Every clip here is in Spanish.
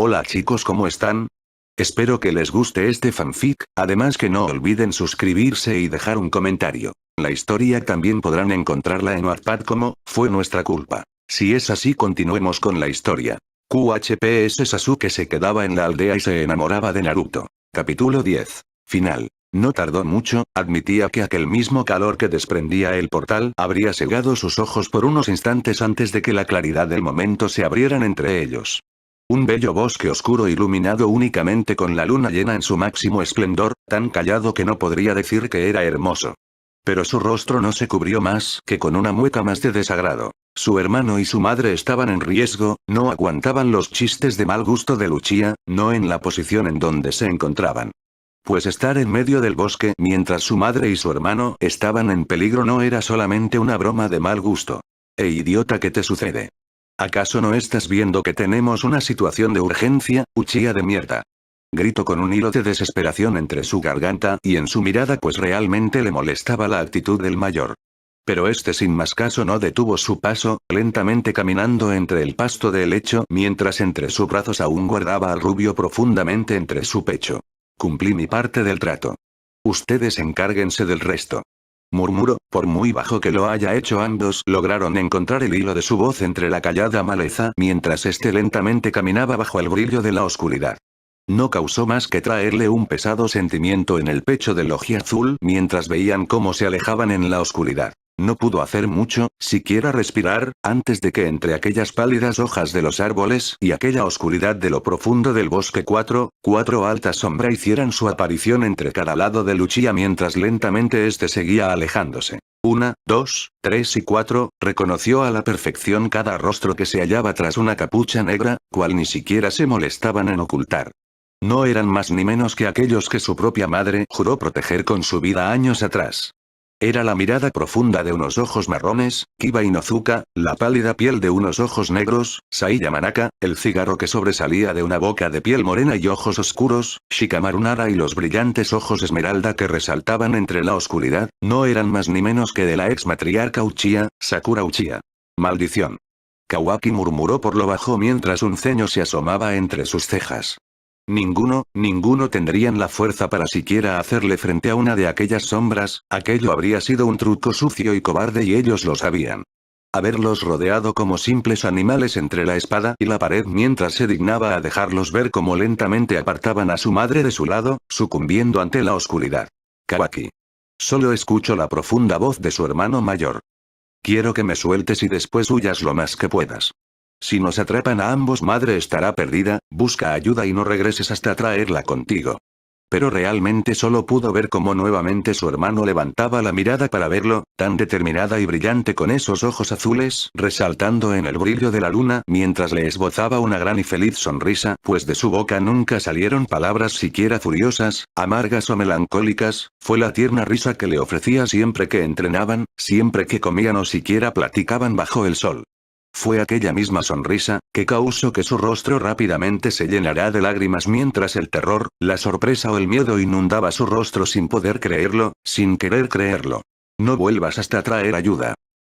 Hola chicos, ¿cómo están? Espero que les guste este fanfic, además que no olviden suscribirse y dejar un comentario. La historia también podrán encontrarla en Wattpad como, fue nuestra culpa. Si es así, continuemos con la historia. QHPS Sasuke se quedaba en la aldea y se enamoraba de Naruto. Capítulo 10. Final. No tardó mucho, admitía que aquel mismo calor que desprendía el portal habría cegado sus ojos por unos instantes antes de que la claridad del momento se abrieran entre ellos. Un bello bosque oscuro iluminado únicamente con la luna llena en su máximo esplendor, tan callado que no podría decir que era hermoso. Pero su rostro no se cubrió más que con una mueca más de desagrado. Su hermano y su madre estaban en riesgo, no aguantaban los chistes de mal gusto de Lucia, no en la posición en donde se encontraban. Pues estar en medio del bosque mientras su madre y su hermano estaban en peligro no era solamente una broma de mal gusto. Idiota, ¿qué te sucede? ¿Acaso no estás viendo que tenemos una situación de urgencia, Uchiha de mierda? Gritó con un hilo de desesperación entre su garganta y en su mirada, pues realmente le molestaba la actitud del mayor. Pero este sin más caso no detuvo su paso, lentamente caminando entre el pasto de helecho mientras entre sus brazos aún guardaba al rubio profundamente entre su pecho. Cumplí mi parte del trato. Ustedes encárguense del resto. Murmuró, por muy bajo que lo haya hecho. Ambos lograron encontrar el hilo de su voz entre la callada maleza mientras este lentamente caminaba bajo el brillo de la oscuridad. No causó más que traerle un pesado sentimiento en el pecho del ojiazul mientras veían cómo se alejaban en la oscuridad. No pudo hacer mucho, siquiera respirar, antes de que entre aquellas pálidas hojas de los árboles y aquella oscuridad de lo profundo del bosque cuatro altas sombras hicieran su aparición entre cada lado de Lucia mientras lentamente este seguía alejándose. 1, 2, 3 y 4, reconoció a la perfección cada rostro que se hallaba tras una capucha negra, cual ni siquiera se molestaban en ocultar. No eran más ni menos que aquellos que su propia madre juró proteger con su vida años atrás. Era la mirada profunda de unos ojos marrones, Kiba Inozuka, la pálida piel de unos ojos negros, Sai Yamanaka, el cigarro que sobresalía de una boca de piel morena y ojos oscuros, Shikamaru Nara y los brillantes ojos esmeralda que resaltaban entre la oscuridad, no eran más ni menos que de la ex matriarca Uchiha, Sakura Uchiha. Maldición. Kawaki murmuró por lo bajo mientras un ceño se asomaba entre sus cejas. Ninguno tendrían la fuerza para siquiera hacerle frente a una de aquellas sombras, aquello habría sido un truco sucio y cobarde y ellos lo sabían. Haberlos rodeado como simples animales entre la espada y la pared mientras se dignaba a dejarlos ver cómo lentamente apartaban a su madre de su lado, sucumbiendo ante la oscuridad. Kawaki. Solo escucho la profunda voz de su hermano mayor. Quiero que me sueltes y después huyas lo más que puedas. Si nos atrapan a ambos, madre estará perdida, busca ayuda y no regreses hasta traerla contigo. Pero realmente solo pudo ver cómo nuevamente su hermano levantaba la mirada para verlo, tan determinada y brillante con esos ojos azules resaltando en el brillo de la luna mientras le esbozaba una gran y feliz sonrisa, pues de su boca nunca salieron palabras siquiera furiosas, amargas o melancólicas, fue la tierna risa que le ofrecía siempre que entrenaban, siempre que comían o siquiera platicaban bajo el sol. Fue aquella misma sonrisa, que causó que su rostro rápidamente se llenara de lágrimas mientras el terror, la sorpresa o el miedo inundaba su rostro sin poder creerlo, sin querer creerlo. No vuelvas hasta traer ayuda.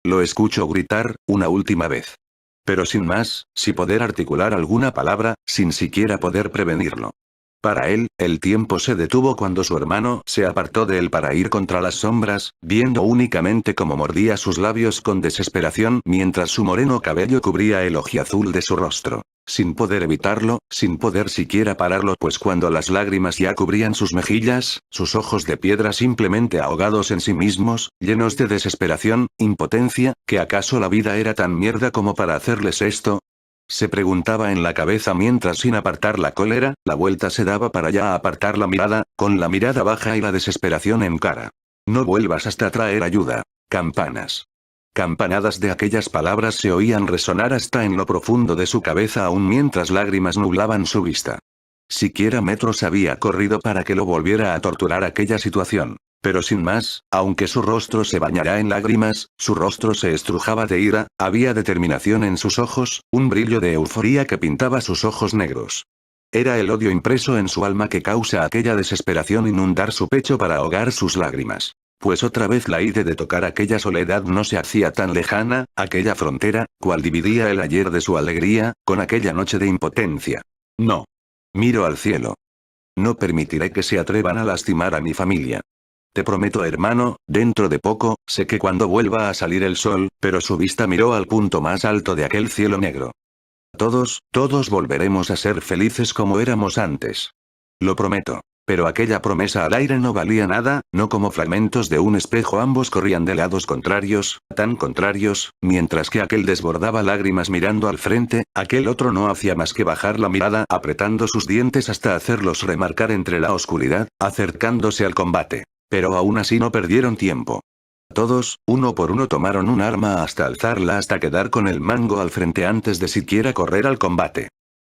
Lo escucho gritar, una última vez. Pero sin más, sin poder articular alguna palabra, sin siquiera poder prevenirlo. Para él, el tiempo se detuvo cuando su hermano se apartó de él para ir contra las sombras, viendo únicamente cómo mordía sus labios con desesperación mientras su moreno cabello cubría el ojiazul de su rostro. Sin poder evitarlo, sin poder siquiera pararlo, pues cuando las lágrimas ya cubrían sus mejillas, sus ojos de piedra simplemente ahogados en sí mismos, llenos de desesperación, impotencia, ¿que acaso la vida era tan mierda como para hacerles esto? Se preguntaba en la cabeza mientras sin apartar la cólera, la vuelta se daba para ya apartar la mirada, con la mirada baja y la desesperación en cara. No vuelvas hasta traer ayuda. Campanas. Campanadas de aquellas palabras se oían resonar hasta en lo profundo de su cabeza aún mientras lágrimas nublaban su vista. Siquiera metros había corrido para que lo volviera a torturar aquella situación. Pero sin más, aunque su rostro se bañara en lágrimas, su rostro se estrujaba de ira, había determinación en sus ojos, un brillo de euforía que pintaba sus ojos negros. Era el odio impreso en su alma que causa aquella desesperación inundar su pecho para ahogar sus lágrimas. Pues otra vez la idea de tocar aquella soledad no se hacía tan lejana, aquella frontera, cual dividía el ayer de su alegría, con aquella noche de impotencia. No. Miro al cielo. No permitiré que se atrevan a lastimar a mi familia. Te prometo, hermano, dentro de poco, sé que cuando vuelva a salir el sol, pero su vista miró al punto más alto de aquel cielo negro. Todos volveremos a ser felices como éramos antes. Lo prometo. Pero aquella promesa al aire no valía nada, no como fragmentos de un espejo, ambos corrían de lados contrarios, tan contrarios, mientras que aquel desbordaba lágrimas mirando al frente, aquel otro no hacía más que bajar la mirada, apretando sus dientes hasta hacerlos remarcar entre la oscuridad, acercándose al combate. Pero aún así no perdieron tiempo. Todos, uno por uno, tomaron un arma hasta alzarla hasta quedar con el mango al frente antes de siquiera correr al combate.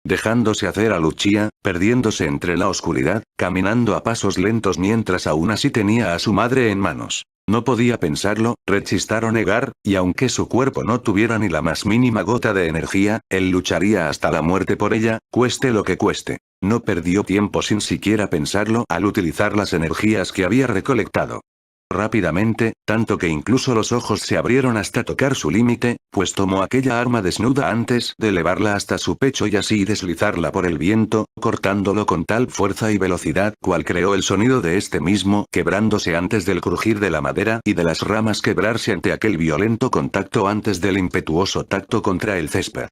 Dejándose hacer a Lucia, perdiéndose entre la oscuridad, caminando a pasos lentos mientras aún así tenía a su madre en manos. No podía pensarlo, rechistar o negar, y aunque su cuerpo no tuviera ni la más mínima gota de energía, él lucharía hasta la muerte por ella, cueste lo que cueste. No perdió tiempo sin siquiera pensarlo al utilizar las energías que había recolectado. Rápidamente, tanto que incluso los ojos se abrieron hasta tocar su límite, pues tomó aquella arma desnuda antes de elevarla hasta su pecho y así deslizarla por el viento, cortándolo con tal fuerza y velocidad cual creó el sonido de este mismo, quebrándose antes del crujir de la madera y de las ramas quebrarse ante aquel violento contacto antes del impetuoso tacto contra el césped.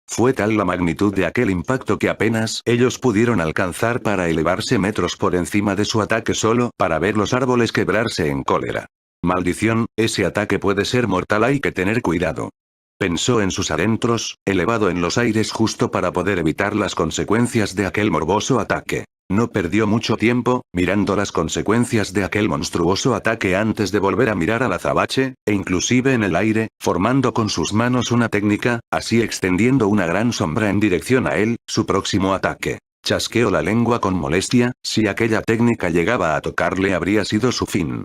Fue tal la magnitud de aquel impacto que apenas ellos pudieron alcanzar para elevarse metros por encima de su ataque solo para ver los árboles quebrarse en cólera. Maldición, ese ataque puede ser mortal, hay que tener cuidado. Pensó en sus adentros, elevado en los aires justo para poder evitar las consecuencias de aquel morboso ataque. No perdió mucho tiempo, mirando las consecuencias de aquel monstruoso ataque antes de volver a mirar al azabache, e inclusive en el aire, formando con sus manos una técnica, así extendiendo una gran sombra en dirección a él, su próximo ataque. Chasqueó la lengua con molestia, si aquella técnica llegaba a tocarle habría sido su fin.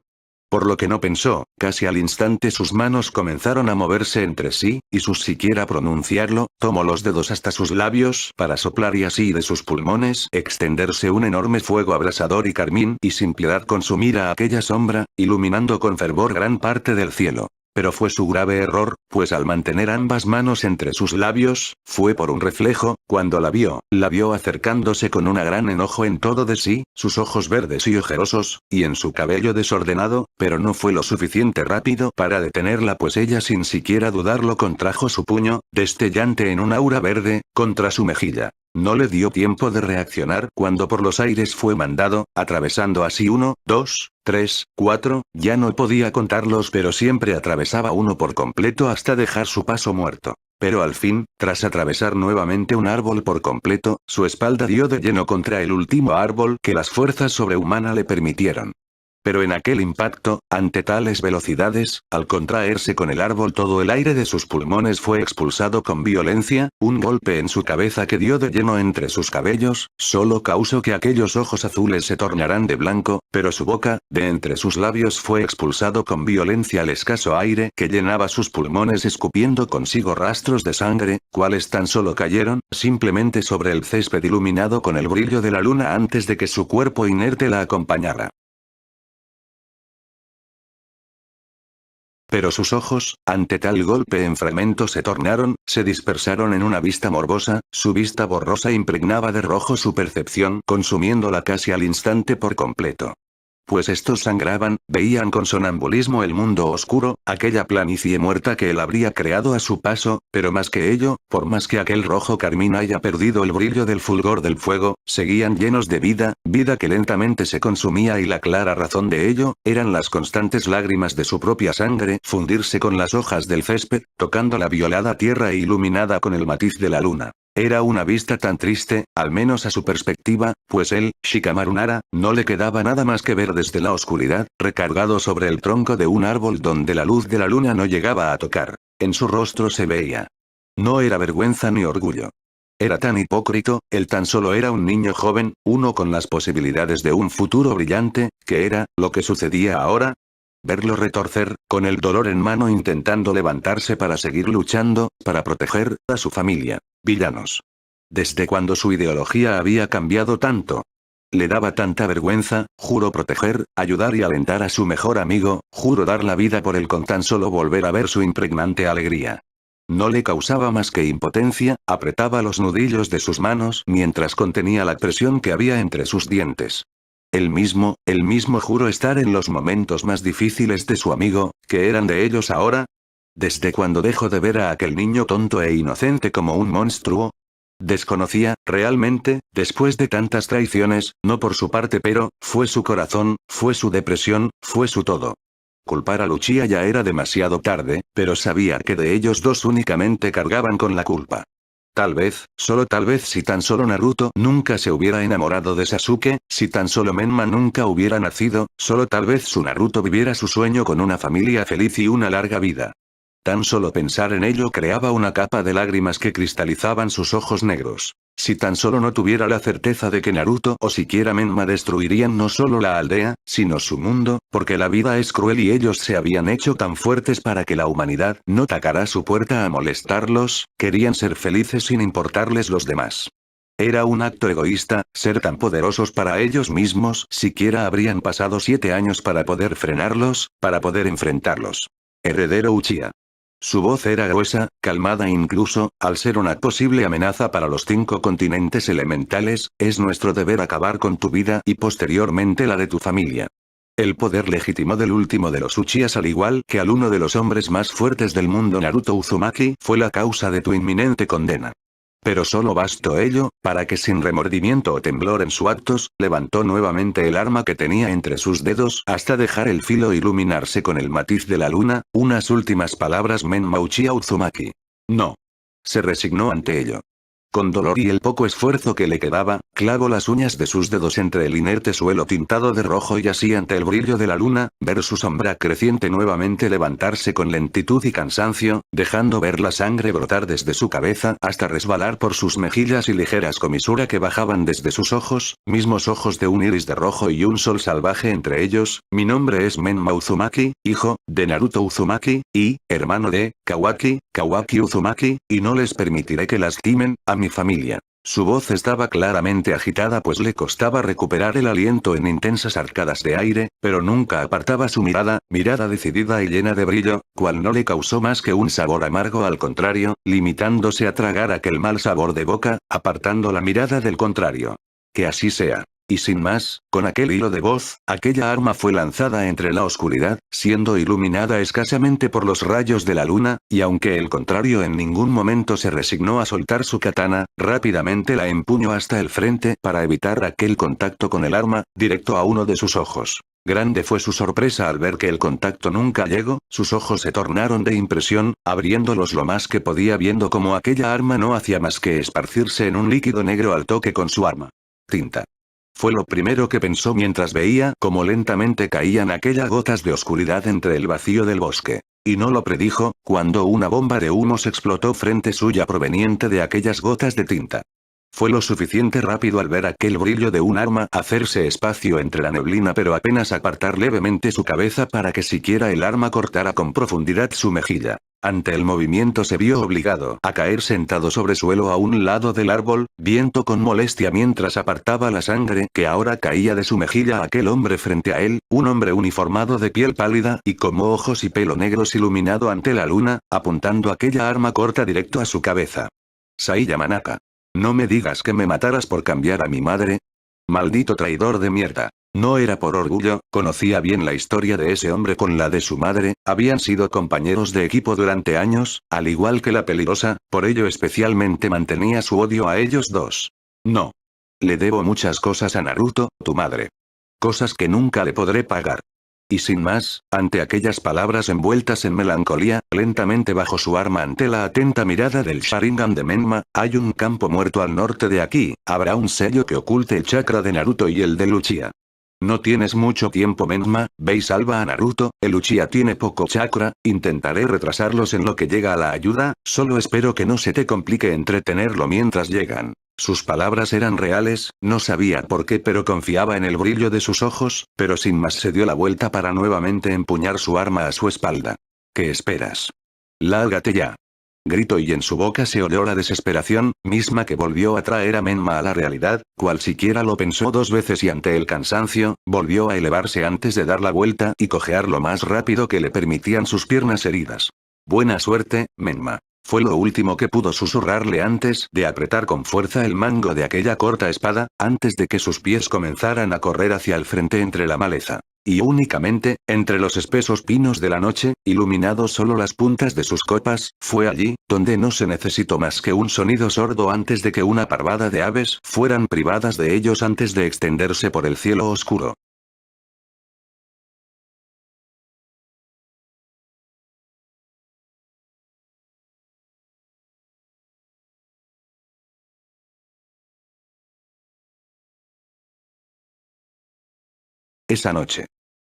Por lo que no pensó, casi al instante sus manos comenzaron a moverse entre sí, y sin siquiera pronunciarlo, tomó los dedos hasta sus labios para soplar y así de sus pulmones extenderse un enorme fuego abrasador y carmín y sin piedad consumir a aquella sombra, iluminando con fervor gran parte del cielo. Pero fue su grave error, pues al mantener ambas manos entre sus labios, fue por un reflejo, cuando la vio acercándose con un gran enojo en todo de sí, sus ojos verdes y ojerosos, y en su cabello desordenado, pero no fue lo suficiente rápido para detenerla, pues ella sin siquiera dudarlo contrajo su puño, destellante en un aura verde, contra su mejilla. No le dio tiempo de reaccionar cuando por los aires fue mandado, atravesando así 1, 2, 3, 4, ya no podía contarlos, pero siempre atravesaba uno por completo hasta dejar su paso muerto. Pero al fin, tras atravesar nuevamente un árbol por completo, su espalda dio de lleno contra el último árbol que las fuerzas sobrehumanas le permitieron. Pero en aquel impacto, ante tales velocidades, al contraerse con el árbol todo el aire de sus pulmones fue expulsado con violencia, un golpe en su cabeza que dio de lleno entre sus cabellos, solo causó que aquellos ojos azules se tornaran de blanco, pero su boca, de entre sus labios fue expulsado con violencia el escaso aire que llenaba sus pulmones escupiendo consigo rastros de sangre, cuales tan solo cayeron, simplemente sobre el césped iluminado con el brillo de la luna antes de que su cuerpo inerte la acompañara. Pero sus ojos, ante tal golpe en fragmentos se dispersaron en una vista morbosa, su vista borrosa impregnaba de rojo su percepción, consumiéndola casi al instante por completo. Pues estos sangraban, veían con sonambulismo el mundo oscuro, aquella planicie muerta que él habría creado a su paso, pero más que ello, por más que aquel rojo carmín haya perdido el brillo del fulgor del fuego, seguían llenos de vida, vida que lentamente se consumía y la clara razón de ello, eran las constantes lágrimas de su propia sangre fundirse con las hojas del césped, tocando la violada tierra e iluminada con el matiz de la luna. Era una vista tan triste, al menos a su perspectiva, pues él, Shikamaru Nara, no le quedaba nada más que ver desde la oscuridad, recargado sobre el tronco de un árbol donde la luz de la luna no llegaba a tocar. En su rostro se veía. No era vergüenza ni orgullo. Era tan hipócrita, él tan solo era un niño joven, uno con las posibilidades de un futuro brillante, que era, lo que sucedía ahora. Verlo retorcer, con el dolor en mano intentando levantarse para seguir luchando, para proteger a su familia. Villanos. ¿Desde cuándo su ideología había cambiado tanto? Le daba tanta vergüenza, juró proteger, ayudar y alentar a su mejor amigo, juró dar la vida por él con tan solo volver a ver su impregnante alegría. No le causaba más que impotencia, apretaba los nudillos de sus manos mientras contenía la presión que había entre sus dientes. Él mismo juró estar en los momentos más difíciles de su amigo, ¿qué eran de ellos ahora? ¿Desde cuando dejó de ver a aquel niño tonto e inocente como un monstruo? Desconocía, realmente, después de tantas traiciones, no por su parte pero, fue su corazón, fue su depresión, fue su todo. Culpar a Lucia ya era demasiado tarde, pero sabía que de ellos dos únicamente cargaban con la culpa. Tal vez, solo tal vez si tan solo Naruto nunca se hubiera enamorado de Sasuke, si tan solo Menma nunca hubiera nacido, solo tal vez su Naruto viviera su sueño con una familia feliz y una larga vida. Tan solo pensar en ello creaba una capa de lágrimas que cristalizaban sus ojos negros. Si tan solo no tuviera la certeza de que Naruto o siquiera Menma destruirían no solo la aldea, sino su mundo, porque la vida es cruel y ellos se habían hecho tan fuertes para que la humanidad no tocara su puerta a molestarlos, querían ser felices sin importarles los demás. Era un acto egoísta, ser tan poderosos para ellos mismos, siquiera habrían pasado 7 años para poder frenarlos, para poder enfrentarlos. Heredero Uchiha. Su voz era gruesa, calmada incluso, al ser una posible amenaza para los 5 continentes elementales, es nuestro deber acabar con tu vida y posteriormente la de tu familia. El poder legítimo del último de los Uchihas al igual que al uno de los hombres más fuertes del mundo Naruto Uzumaki fue la causa de tu inminente condena. Pero solo bastó ello, para que sin remordimiento o temblor en sus actos, levantó nuevamente el arma que tenía entre sus dedos hasta dejar el filo iluminarse con el matiz de la luna, unas últimas palabras Menma Uchiha Uzumaki. No. Se resignó ante ello. Con dolor y el poco esfuerzo que le quedaba, clavó las uñas de sus dedos entre el inerte suelo tintado de rojo y así ante el brillo de la luna, ver su sombra creciente nuevamente levantarse con lentitud y cansancio, dejando ver la sangre brotar desde su cabeza hasta resbalar por sus mejillas y ligeras comisura que bajaban desde sus ojos, mismos ojos de un iris de rojo y un sol salvaje entre ellos. Mi nombre es Menma Uzumaki, hijo de Naruto Uzumaki, y hermano de Kawaki Uzumaki, y no les permitiré que lastimen a mi familia. Su voz estaba claramente agitada pues le costaba recuperar el aliento en intensas arcadas de aire, pero nunca apartaba su mirada decidida y llena de brillo, cual no le causó más que un sabor amargo al contrario, limitándose a tragar aquel mal sabor de boca, apartando la mirada del contrario. Que así sea. Y sin más, con aquel hilo de voz, aquella arma fue lanzada entre la oscuridad, siendo iluminada escasamente por los rayos de la luna, y aunque el contrario en ningún momento se resignó a soltar su katana, rápidamente la empuñó hasta el frente para evitar aquel contacto con el arma, directo a uno de sus ojos. Grande fue su sorpresa al ver que el contacto nunca llegó, sus ojos se tornaron de impresión, abriéndolos lo más que podía viendo como aquella arma no hacía más que esparcirse en un líquido negro al toque con su arma. Tinta. Fue lo primero que pensó mientras veía cómo lentamente caían aquellas gotas de oscuridad entre el vacío del bosque. Y no lo predijo, cuando una bomba de humos explotó frente suya proveniente de aquellas gotas de tinta. Fue lo suficiente rápido al ver aquel brillo de un arma hacerse espacio entre la neblina pero apenas apartar levemente su cabeza para que siquiera el arma cortara con profundidad su mejilla. Ante el movimiento se vio obligado a caer sentado sobre suelo a un lado del árbol, viendo con molestia mientras apartaba la sangre que ahora caía de su mejilla a aquel hombre frente a él, un hombre uniformado de piel pálida y como ojos y pelo negros iluminado ante la luna, apuntando aquella arma corta directo a su cabeza. Sai Yamanaka. No me digas que me matarás por cambiar a mi madre. Maldito traidor de mierda. No era por orgullo, conocía bien la historia de ese hombre con la de su madre, habían sido compañeros de equipo durante años, al igual que la peligrosa, por ello especialmente mantenía su odio a ellos dos. No. Le debo muchas cosas a Naruto, tu madre. Cosas que nunca le podré pagar. Y sin más, ante aquellas palabras envueltas en melancolía, lentamente bajó su arma ante la atenta mirada del Sharingan de Menma, hay un campo muerto al norte de aquí, habrá un sello que oculte el chakra de Naruto y el de Uchiha. No tienes mucho tiempo Menma, ve y salva a Naruto, el Uchiha tiene poco chakra, intentaré retrasarlos en lo que llega a la ayuda, solo espero que no se te complique entretenerlo mientras llegan. Sus palabras eran reales, no sabía por qué pero confiaba en el brillo de sus ojos, pero sin más se dio la vuelta para nuevamente empuñar su arma a su espalda. ¿Qué esperas? Lárgate ya. Gritó y en su boca se oyó la desesperación, misma que volvió a traer a Menma a la realidad, cual siquiera lo pensó 2 veces y ante el cansancio, volvió a elevarse antes de dar la vuelta y cojear lo más rápido que le permitían sus piernas heridas. Buena suerte, Menma. Fue lo último que pudo susurrarle antes de apretar con fuerza el mango de aquella corta espada, antes de que sus pies comenzaran a correr hacia el frente entre la maleza. Y únicamente, entre los espesos pinos de la noche, iluminados solo las puntas de sus copas, fue allí, donde no se necesitó más que un sonido sordo antes de que una parvada de aves fueran privadas de ellos antes de extenderse por el cielo oscuro. Esa noche.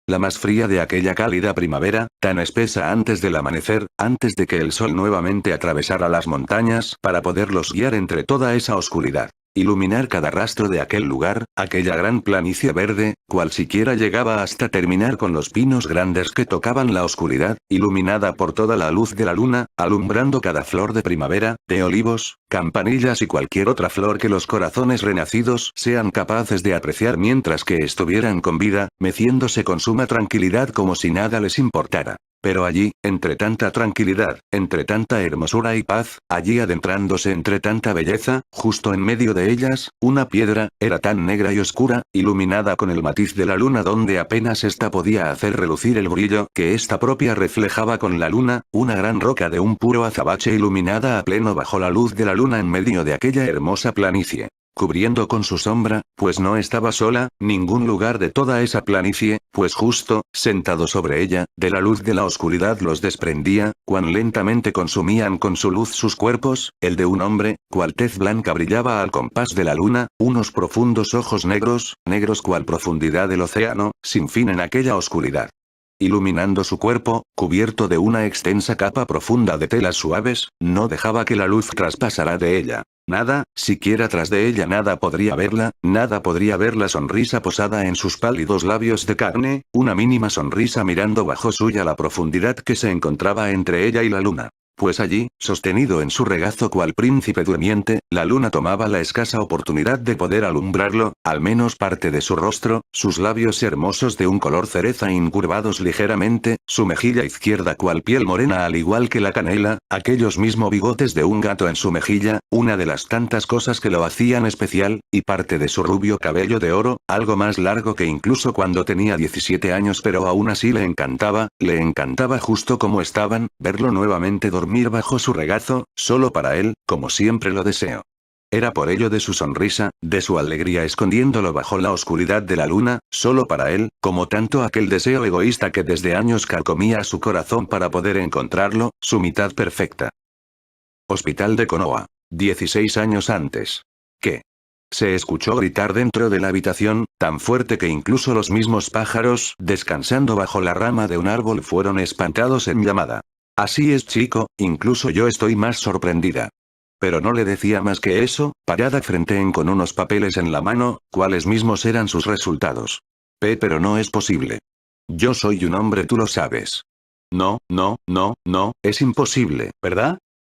La más fría de aquella cálida primavera, tan espesa antes del amanecer, antes de que el sol nuevamente atravesara las montañas para poderlos guiar entre toda esa oscuridad. Iluminar cada rastro de aquel lugar, aquella gran planicie verde, cual siquiera llegaba hasta terminar con los pinos grandes que tocaban la oscuridad, iluminada por toda la luz de la luna, alumbrando cada flor de primavera, de olivos, campanillas y cualquier otra flor que los corazones renacidos sean capaces de apreciar mientras que estuvieran con vida, meciéndose con suma tranquilidad como si nada les importara. Pero allí, entre tanta tranquilidad, entre tanta hermosura y paz, allí adentrándose entre tanta belleza, justo en medio de ellas, una piedra, era tan negra y oscura, iluminada con el matiz de la luna donde apenas ésta podía hacer relucir el brillo que ésta propia reflejaba con la luna, una gran roca de un puro azabache iluminada a pleno bajo la luz de la luna en medio de aquella hermosa planicie. Cubriendo con su sombra, pues no estaba sola, ningún lugar de toda esa planicie, pues justo, sentado sobre ella, de la luz de la oscuridad los desprendía, cuán lentamente consumían con su luz sus cuerpos, el de un hombre, cual tez blanca brillaba al compás de la luna, unos profundos ojos negros, negros cual profundidad del océano, sin fin en aquella oscuridad. Iluminando su cuerpo, cubierto de una extensa capa profunda de telas suaves, no dejaba que la luz traspasara de ella. Nada, siquiera tras de ella nada podría verla, nada podría ver la sonrisa posada en sus pálidos labios de carne, una mínima sonrisa mirando bajo suya la profundidad que se encontraba entre ella y la luna. Pues allí, sostenido en su regazo cual príncipe durmiente, la luna tomaba la escasa oportunidad de poder alumbrarlo, al menos parte de su rostro, sus labios hermosos de un color cereza incurvados ligeramente, su mejilla izquierda cual piel morena al igual que la canela, aquellos mismos bigotes de un gato en su mejilla, una de las tantas cosas que lo hacían especial, y parte de su rubio cabello de oro, algo más largo que incluso cuando tenía 17 años pero aún así le encantaba justo como estaban, verlo nuevamente dormir bajo su regazo, solo para él, como siempre lo deseo. Era por ello de su sonrisa, de su alegría escondiéndolo bajo la oscuridad de la luna, solo para él, como tanto aquel deseo egoísta que desde años carcomía su corazón para poder encontrarlo, su mitad perfecta. Hospital de Konoha. 16 años antes. ¿Qué? Se escuchó gritar dentro de la habitación, tan fuerte que incluso los mismos pájaros, descansando bajo la rama de un árbol fueron espantados en llamada. Así es chico, incluso yo estoy más sorprendida. Pero no le decía más que eso, parada frente en con unos papeles en la mano, cuáles mismos eran sus resultados. Pero no es posible. Yo soy un hombre, tú lo sabes. No, es imposible, ¿verdad?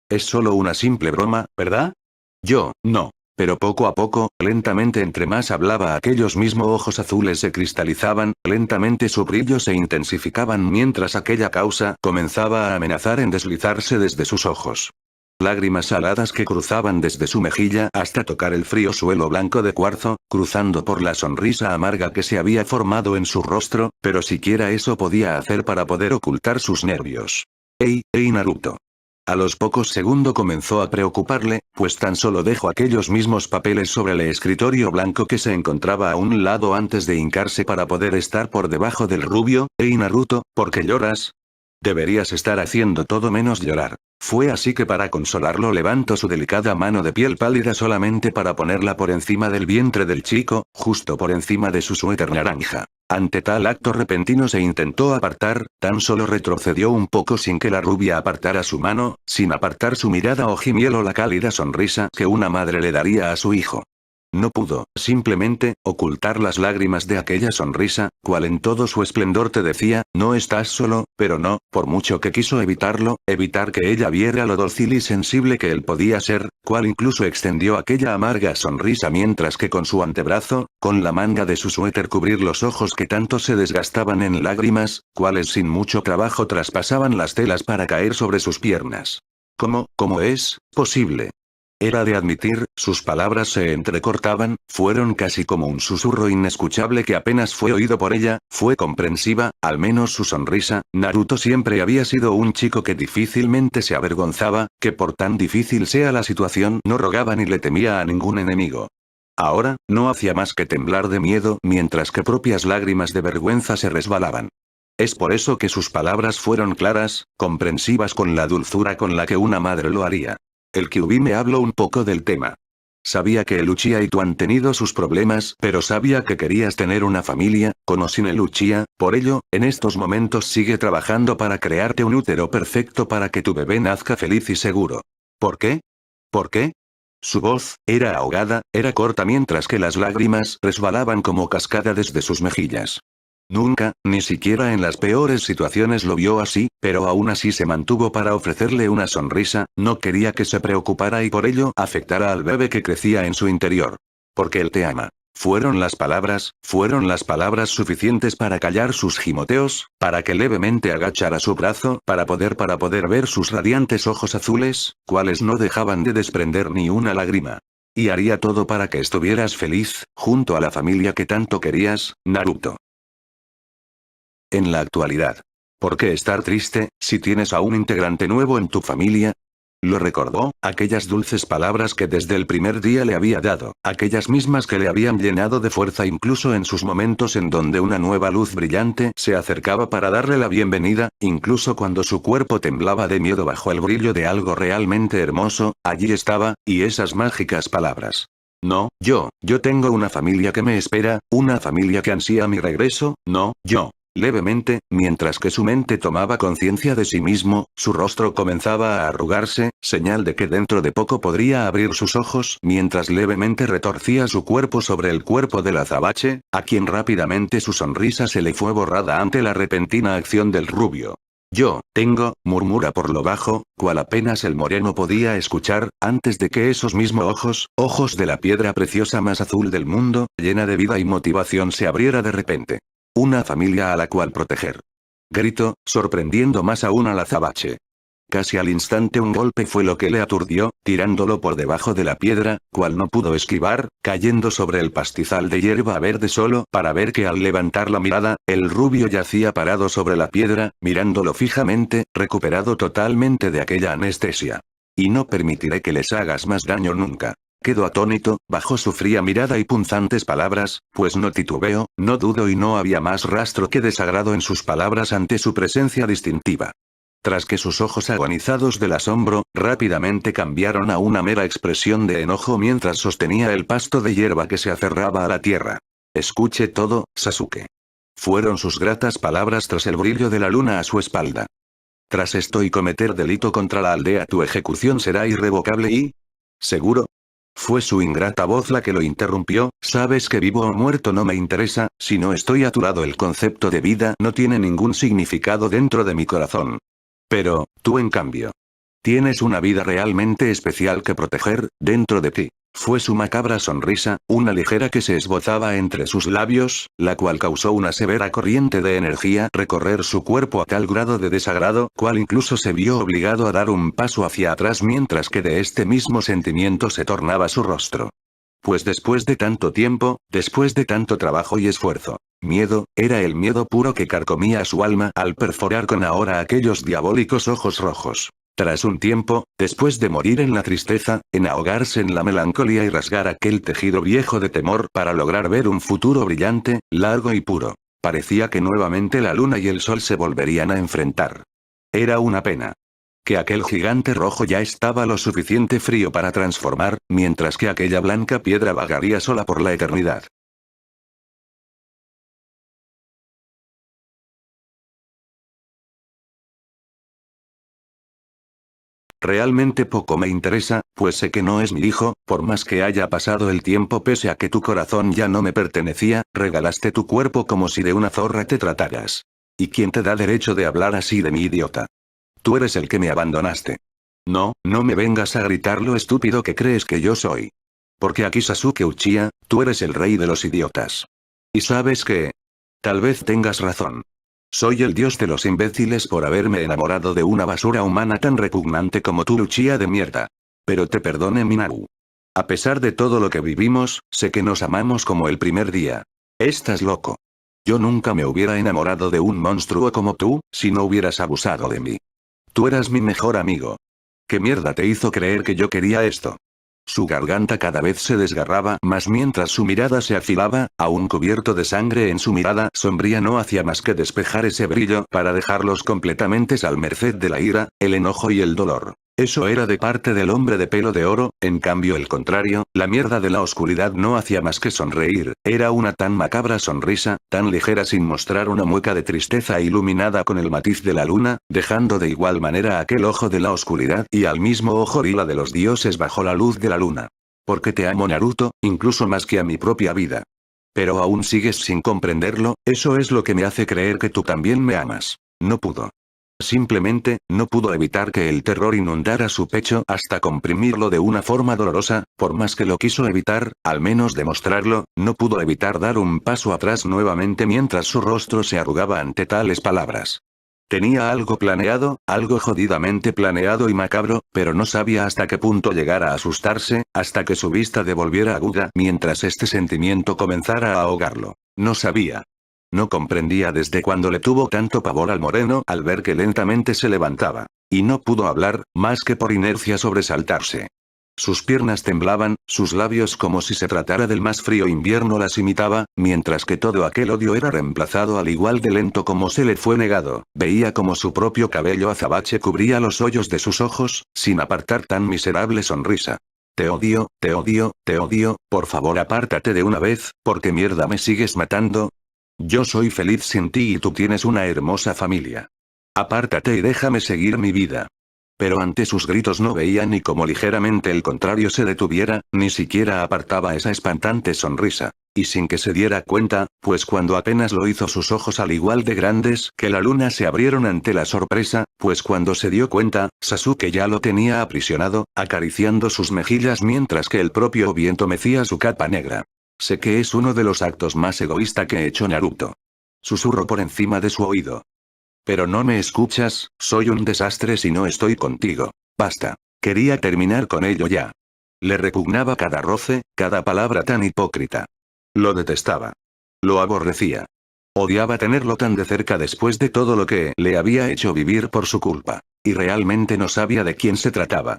Es solo una simple broma, ¿verdad? Yo, no. Pero poco a poco, lentamente entre más hablaba aquellos mismos ojos azules se cristalizaban, lentamente su brillo se intensificaban mientras aquella causa comenzaba a amenazar en deslizarse desde sus ojos. Lágrimas saladas que cruzaban desde su mejilla hasta tocar el frío suelo blanco de cuarzo, cruzando por la sonrisa amarga que se había formado en su rostro, pero siquiera eso podía hacer para poder ocultar sus nervios. ¡Ey, Naruto! A los pocos segundos comenzó a preocuparle, pues tan solo dejó aquellos mismos papeles sobre el escritorio blanco que se encontraba a un lado antes de hincarse para poder estar por debajo del rubio. Naruto, ¿por qué lloras? Deberías estar haciendo todo menos llorar. Fue así que para consolarlo levantó su delicada mano de piel pálida solamente para ponerla por encima del vientre del chico, justo por encima de su suéter naranja. Ante tal acto repentino se intentó apartar, tan solo retrocedió un poco sin que la rubia apartara su mano, sin apartar su mirada o gimiel o la cálida sonrisa que una madre le daría a su hijo. No pudo, simplemente, ocultar las lágrimas de aquella sonrisa, cual en todo su esplendor te decía, no estás solo, pero no, por mucho que quiso evitarlo, evitar que ella viera lo dócil y sensible que él podía ser, cual incluso extendió aquella amarga sonrisa mientras que con su antebrazo, con la manga de su suéter cubrir los ojos que tanto se desgastaban en lágrimas, cuales sin mucho trabajo traspasaban las telas para caer sobre sus piernas. ¿Cómo es posible? Era de admitir, sus palabras se entrecortaban, fueron casi como un susurro inescuchable que apenas fue oído por ella, fue comprensiva, al menos su sonrisa. Naruto siempre había sido un chico que difícilmente se avergonzaba, que por tan difícil sea la situación no rogaba ni le temía a ningún enemigo. Ahora, no hacía más que temblar de miedo mientras que propias lágrimas de vergüenza se resbalaban. Es por eso que sus palabras fueron claras, comprensivas con la dulzura con la que una madre lo haría. El Kyuubi me habló un poco del tema. Sabía que el Uchiha y tú han tenido sus problemas, pero sabía que querías tener una familia, con o sin el Uchiha, por ello, en estos momentos sigue trabajando para crearte un útero perfecto para que tu bebé nazca feliz y seguro. ¿Por qué? ¿Por qué? Su voz, era ahogada, era corta mientras que las lágrimas resbalaban como cascada desde sus mejillas. Nunca, ni siquiera en las peores situaciones lo vio así, pero aún así se mantuvo para ofrecerle una sonrisa, no quería que se preocupara y por ello afectara al bebé que crecía en su interior. Porque él te ama. Fueron las palabras suficientes para callar sus gimoteos, para que levemente agachara su brazo, para poder ver sus radiantes ojos azules, cuales no dejaban de desprender ni una lágrima. Y haría todo para que estuvieras feliz, junto a la familia que tanto querías, Naruto. En la actualidad. ¿Por qué estar triste, si tienes a un integrante nuevo en tu familia? Lo recordó, aquellas dulces palabras que desde el primer día le había dado, aquellas mismas que le habían llenado de fuerza incluso en sus momentos en donde una nueva luz brillante se acercaba para darle la bienvenida, incluso cuando su cuerpo temblaba de miedo bajo el brillo de algo realmente hermoso, allí estaba, y esas mágicas palabras. No, yo tengo una familia que me espera, una familia que ansía mi regreso, no, yo. Levemente, mientras que su mente tomaba conciencia de sí mismo, su rostro comenzaba a arrugarse, señal de que dentro de poco podría abrir sus ojos mientras levemente retorcía su cuerpo sobre el cuerpo del azabache, a quien rápidamente su sonrisa se le fue borrada ante la repentina acción del rubio. Yo, tengo, murmura por lo bajo, cual apenas el moreno podía escuchar, antes de que esos mismos ojos de la piedra preciosa más azul del mundo, llena de vida y motivación se abriera de repente. Una familia a la cual proteger. Gritó, sorprendiendo más aún al azabache. Casi al instante un golpe fue lo que le aturdió, tirándolo por debajo de la piedra, cual no pudo esquivar, cayendo sobre el pastizal de hierba verde solo para ver que al levantar la mirada, el rubio yacía parado sobre la piedra, mirándolo fijamente, recuperado totalmente de aquella anestesia. Y no permitiré que les hagas más daño nunca. Quedó atónito, bajo su fría mirada y punzantes palabras, pues no titubeo, no dudo y no había más rastro que desagrado en sus palabras ante su presencia distintiva. Tras que sus ojos agonizados del asombro, rápidamente cambiaron a una mera expresión de enojo mientras sostenía el pasto de hierba que se aferraba a la tierra. Escuche todo, Sasuke. Fueron sus gratas palabras tras el brillo de la luna a su espalda. Tras esto y cometer delito contra la aldea, tu ejecución será irrevocable y... ¿seguro? Fue su ingrata voz la que lo interrumpió, sabes que vivo o muerto no me interesa, si no estoy a tu lado el concepto de vida no tiene ningún significado dentro de mi corazón. Pero, tú en cambio. Tienes una vida realmente especial que proteger, dentro de ti. Fue su macabra sonrisa, una ligera que se esbozaba entre sus labios, la cual causó una severa corriente de energía recorrer su cuerpo a tal grado de desagrado, cual incluso se vio obligado a dar un paso hacia atrás mientras que de este mismo sentimiento se tornaba su rostro. Pues después de tanto tiempo, después de tanto trabajo y esfuerzo, miedo, era el miedo puro que carcomía su alma al perforar con ahora aquellos diabólicos ojos rojos. Tras un tiempo, después de morir en la tristeza, en ahogarse en la melancolía y rasgar aquel tejido viejo de temor para lograr ver un futuro brillante, largo y puro. Parecía que nuevamente la luna y el sol se volverían a enfrentar. Era una pena. Que aquel gigante rojo ya estaba lo suficiente frío para transformar, mientras que aquella blanca piedra vagaría sola por la eternidad. Realmente poco me interesa, pues sé que no es mi hijo, por más que haya pasado el tiempo pese a que tu corazón ya no me pertenecía, regalaste tu cuerpo como si de una zorra te trataras. ¿Y quién te da derecho de hablar así de mi idiota? Tú eres el que me abandonaste. No, no me vengas a gritar lo estúpido que crees que yo soy. Porque aquí Sasuke Uchiha, tú eres el rey de los idiotas. ¿Y sabes qué? Tal vez tengas razón. Soy el dios de los imbéciles por haberme enamorado de una basura humana tan repugnante como tú, Luchía de mierda. Pero te perdone, Minaru. A pesar de todo lo que vivimos, sé que nos amamos como el primer día. Estás loco. Yo nunca me hubiera enamorado de un monstruo como tú, si no hubieras abusado de mí. Tú eras mi mejor amigo. ¿Qué mierda te hizo creer que yo quería esto? Su garganta cada vez se desgarraba más mientras su mirada se afilaba, aún cubierto de sangre en su mirada sombría no hacía más que despejar ese brillo para dejarlos completamente al merced de la ira, el enojo y el dolor. Eso era de parte del hombre de pelo de oro, en cambio el contrario, la mierda de la oscuridad no hacía más que sonreír, era una tan macabra sonrisa, tan ligera sin mostrar una mueca de tristeza iluminada con el matiz de la luna, dejando de igual manera aquel ojo de la oscuridad y al mismo ojo lila de los dioses bajo la luz de la luna. Porque te amo, Naruto, incluso más que a mi propia vida. Pero aún sigues sin comprenderlo, eso es lo que me hace creer que tú también me amas. No pudo. Simplemente, no pudo evitar que el terror inundara su pecho hasta comprimirlo de una forma dolorosa, por más que lo quiso evitar, al menos demostrarlo, no pudo evitar dar un paso atrás nuevamente mientras su rostro se arrugaba ante tales palabras. Tenía algo planeado, algo jodidamente planeado y macabro, pero no sabía hasta qué punto llegar a asustarse, hasta que su vista devolviera aguda mientras este sentimiento comenzara a ahogarlo. No sabía. No comprendía desde cuándo le tuvo tanto pavor al moreno al ver que lentamente se levantaba. Y no pudo hablar, más que por inercia sobresaltarse. Sus piernas temblaban, sus labios como si se tratara del más frío invierno las imitaba, mientras que todo aquel odio era reemplazado al igual de lento como se le fue negado, veía como su propio cabello azabache cubría los hoyos de sus ojos, sin apartar tan miserable sonrisa. Te odio, te odio, te odio, por favor apártate de una vez, porque mierda me sigues matando. Yo soy feliz sin ti y tú tienes una hermosa familia. Apártate y déjame seguir mi vida. Pero ante sus gritos no veía ni cómo ligeramente el contrario se detuviera, ni siquiera apartaba esa espantante sonrisa. Y sin que se diera cuenta, pues cuando apenas lo hizo sus ojos al igual de grandes que la luna se abrieron ante la sorpresa, pues cuando se dio cuenta, Sasuke ya lo tenía aprisionado, acariciando sus mejillas mientras que el propio viento mecía su capa negra. Sé que es uno de los actos más egoísta que ha hecho Naruto. Susurró por encima de su oído. Pero no me escuchas, soy un desastre si no estoy contigo. Basta. Quería terminar con ello ya. Le repugnaba cada roce, cada palabra tan hipócrita. Lo detestaba. Lo aborrecía. Odiaba tenerlo tan de cerca después de todo lo que le había hecho vivir por su culpa. Y realmente no sabía de quién se trataba.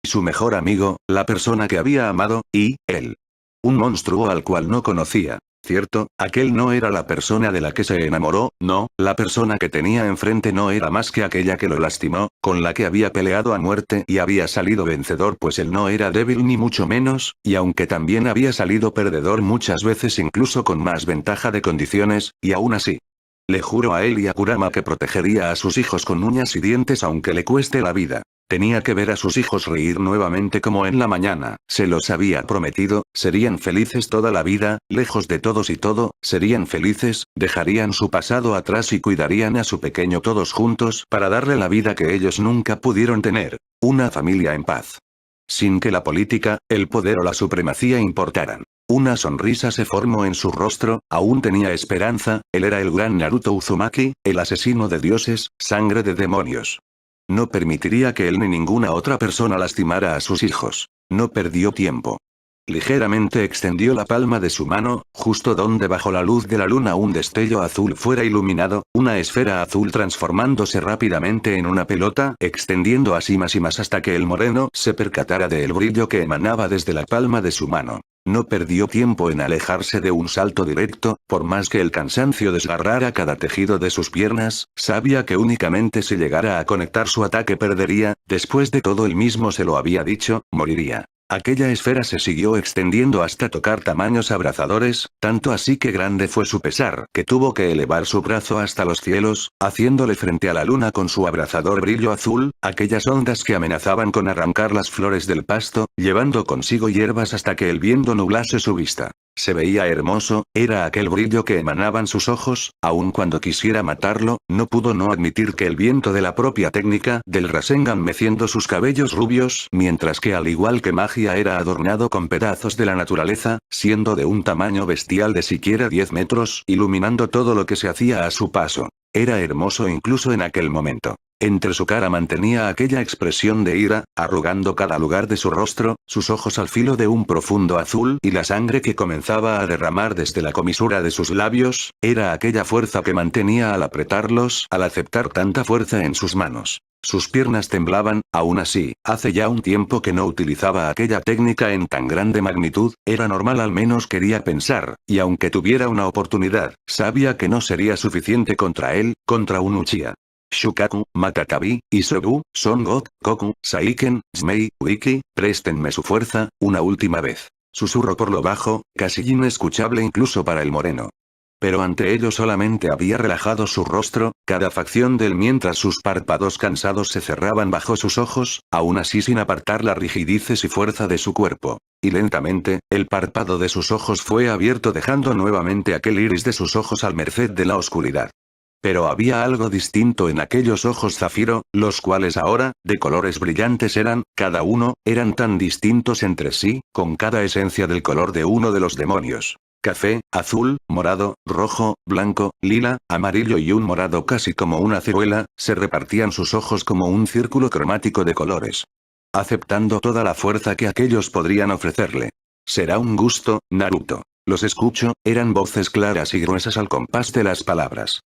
Su mejor amigo, la persona que había amado, y él. Un monstruo al cual no conocía. Cierto, aquel no era la persona de la que se enamoró, no, la persona que tenía enfrente no era más que aquella que lo lastimó, con la que había peleado a muerte y había salido vencedor pues él no era débil ni mucho menos, y aunque también había salido perdedor muchas veces incluso con más ventaja de condiciones, y aún así. Le juro a él y a Kurama que protegería a sus hijos con uñas y dientes aunque le cueste la vida. Tenía que ver a sus hijos reír nuevamente como en la mañana, se los había prometido, serían felices toda la vida, lejos de todos y todo, serían felices, dejarían su pasado atrás y cuidarían a su pequeño todos juntos para darle la vida que ellos nunca pudieron tener, una familia en paz. Sin que la política, el poder o la supremacía importaran. Una sonrisa se formó en su rostro, aún tenía esperanza, él era el gran Naruto Uzumaki, el asesino de dioses, sangre de demonios. No permitiría que él ni ninguna otra persona lastimara a sus hijos. No perdió tiempo. Ligeramente extendió la palma de su mano, justo donde bajo la luz de la luna un destello azul fuera iluminado, una esfera azul transformándose rápidamente en una pelota, extendiendo así más y más hasta que el moreno se percatara del brillo que emanaba desde la palma de su mano. No perdió tiempo en alejarse de un salto directo, por más que el cansancio desgarrara cada tejido de sus piernas, sabía que únicamente si llegara a conectar su ataque perdería, después de todo él mismo se lo había dicho, moriría. Aquella esfera se siguió extendiendo hasta tocar tamaños abrazadores, tanto así que grande fue su pesar que tuvo que elevar su brazo hasta los cielos, haciéndole frente a la luna con su abrazador brillo azul, aquellas ondas que amenazaban con arrancar las flores del pasto, llevando consigo hierbas hasta que el viento nublase su vista. Se veía hermoso, era aquel brillo que emanaban sus ojos, aun cuando quisiera matarlo, no pudo no admitir que el viento de la propia técnica del Rasengan meciendo sus cabellos rubios, mientras que al igual que magia era adornado con pedazos de la naturaleza, siendo de un tamaño bestial de siquiera 10 metros, iluminando todo lo que se hacía a su paso. Era hermoso incluso en aquel momento. Entre su cara mantenía aquella expresión de ira, arrugando cada lugar de su rostro, sus ojos al filo de un profundo azul y la sangre que comenzaba a derramar desde la comisura de sus labios, era aquella fuerza que mantenía al apretarlos, al aceptar tanta fuerza en sus manos. Sus piernas temblaban, aún así, hace ya un tiempo que no utilizaba aquella técnica en tan grande magnitud, era normal al menos quería pensar, y aunque tuviera una oportunidad, sabía que no sería suficiente contra él, contra un Uchiha. Shukaku, Matakabi, Isobu, Son God, Goku, Saiken, Zmei, Wiki, préstenme su fuerza, una última vez. Susurró por lo bajo, casi inescuchable incluso para el moreno. Pero ante ello solamente había relajado su rostro, cada facción de él mientras sus párpados cansados se cerraban bajo sus ojos, aún así sin apartar la rigidices y fuerza de su cuerpo. Y lentamente, el párpado de sus ojos fue abierto dejando nuevamente aquel iris de sus ojos al merced de la oscuridad. Pero había algo distinto en aquellos ojos zafiro, los cuales ahora, de colores brillantes cada uno, eran tan distintos entre sí, con cada esencia del color de uno de los demonios. Café, azul, morado, rojo, blanco, lila, amarillo y un morado casi como una ciruela, se repartían sus ojos como un círculo cromático de colores. Aceptando toda la fuerza que aquellos podrían ofrecerle. Será un gusto, Naruto. Los escucho, eran voces claras y gruesas al compás de las palabras.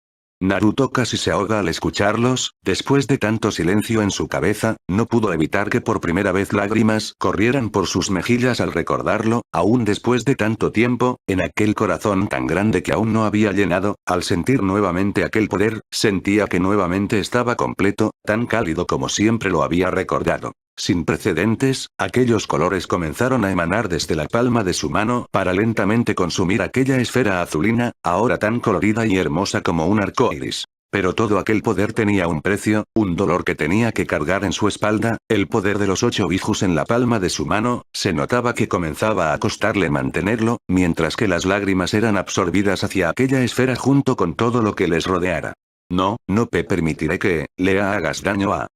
Naruto casi se ahoga al escucharlos, después de tanto silencio en su cabeza, no pudo evitar que por primera vez lágrimas corrieran por sus mejillas al recordarlo, aún después de tanto tiempo, en aquel corazón tan grande que aún no había llenado, al sentir nuevamente aquel poder, sentía que nuevamente estaba completo, tan cálido como siempre lo había recordado. Sin precedentes, aquellos colores comenzaron a emanar desde la palma de su mano para lentamente consumir aquella esfera azulina, ahora tan colorida y hermosa como un arco iris. Pero todo aquel poder tenía un precio, un dolor que tenía que cargar en su espalda, el poder de los 8 bijus en la palma de su mano, se notaba que comenzaba a costarle mantenerlo, mientras que las lágrimas eran absorbidas hacia aquella esfera junto con todo lo que les rodeara. No permitiré que le hagas daño a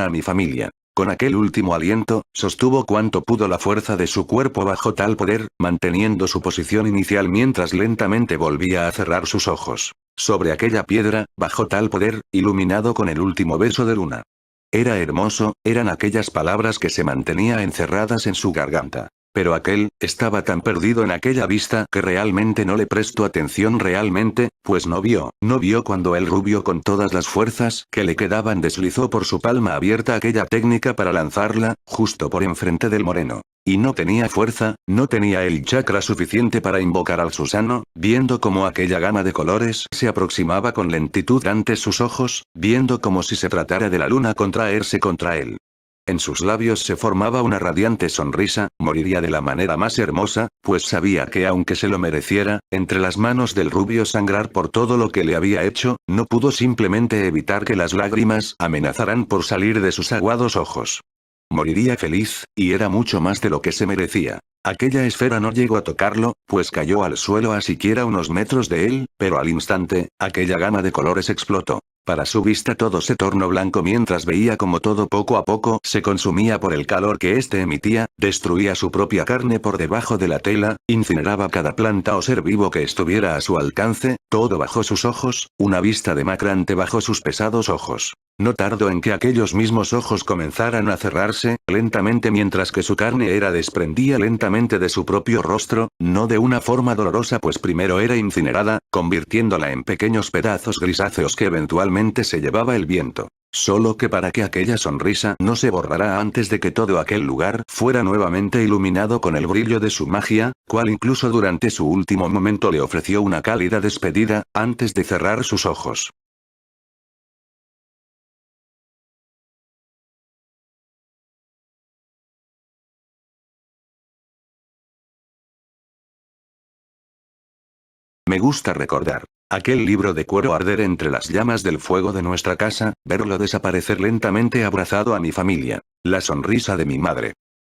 mi familia. Con aquel último aliento, sostuvo cuanto pudo la fuerza de su cuerpo bajo tal poder, manteniendo su posición inicial mientras lentamente volvía a cerrar sus ojos. Sobre aquella piedra, bajo tal poder, iluminado con el último beso de luna. Era hermoso, eran aquellas palabras que se mantenía encerradas en su garganta. Pero aquel, estaba tan perdido en aquella vista que realmente no le prestó atención realmente, pues no vio cuando el rubio con todas las fuerzas que le quedaban deslizó por su palma abierta aquella técnica para lanzarla, justo por enfrente del moreno. Y no tenía fuerza, no tenía el chakra suficiente para invocar al Susanoo, viendo cómo aquella gama de colores se aproximaba con lentitud ante sus ojos, viendo como si se tratara de la luna contraerse contra él. En sus labios se formaba una radiante sonrisa, moriría de la manera más hermosa, pues sabía que aunque se lo mereciera, entre las manos del rubio sangrar por todo lo que le había hecho, no pudo simplemente evitar que las lágrimas amenazaran por salir de sus aguados ojos. Moriría feliz, y era mucho más de lo que se merecía. Aquella esfera no llegó a tocarlo, pues cayó al suelo a siquiera unos metros de él, pero al instante, aquella gama de colores explotó. Para su vista todo se tornó blanco mientras veía como todo poco a poco se consumía por el calor que éste emitía, destruía su propia carne por debajo de la tela, incineraba cada planta o ser vivo que estuviera a su alcance, todo bajo sus ojos, una vista demacrante bajo sus pesados ojos. No tardó en que aquellos mismos ojos comenzaran a cerrarse, lentamente mientras que su carne era desprendía lentamente de su propio rostro, no de una forma dolorosa pues primero era incinerada, convirtiéndola en pequeños pedazos grisáceos que eventualmente se llevaba el viento. Solo que para que aquella sonrisa no se borrara antes de que todo aquel lugar fuera nuevamente iluminado con el brillo de su magia, cual incluso durante su último momento le ofreció una cálida despedida, antes de cerrar sus ojos. Me gusta recordar. Aquel libro de cuero arder entre las llamas del fuego de nuestra casa, verlo desaparecer lentamente abrazado a mi familia. La sonrisa de mi madre.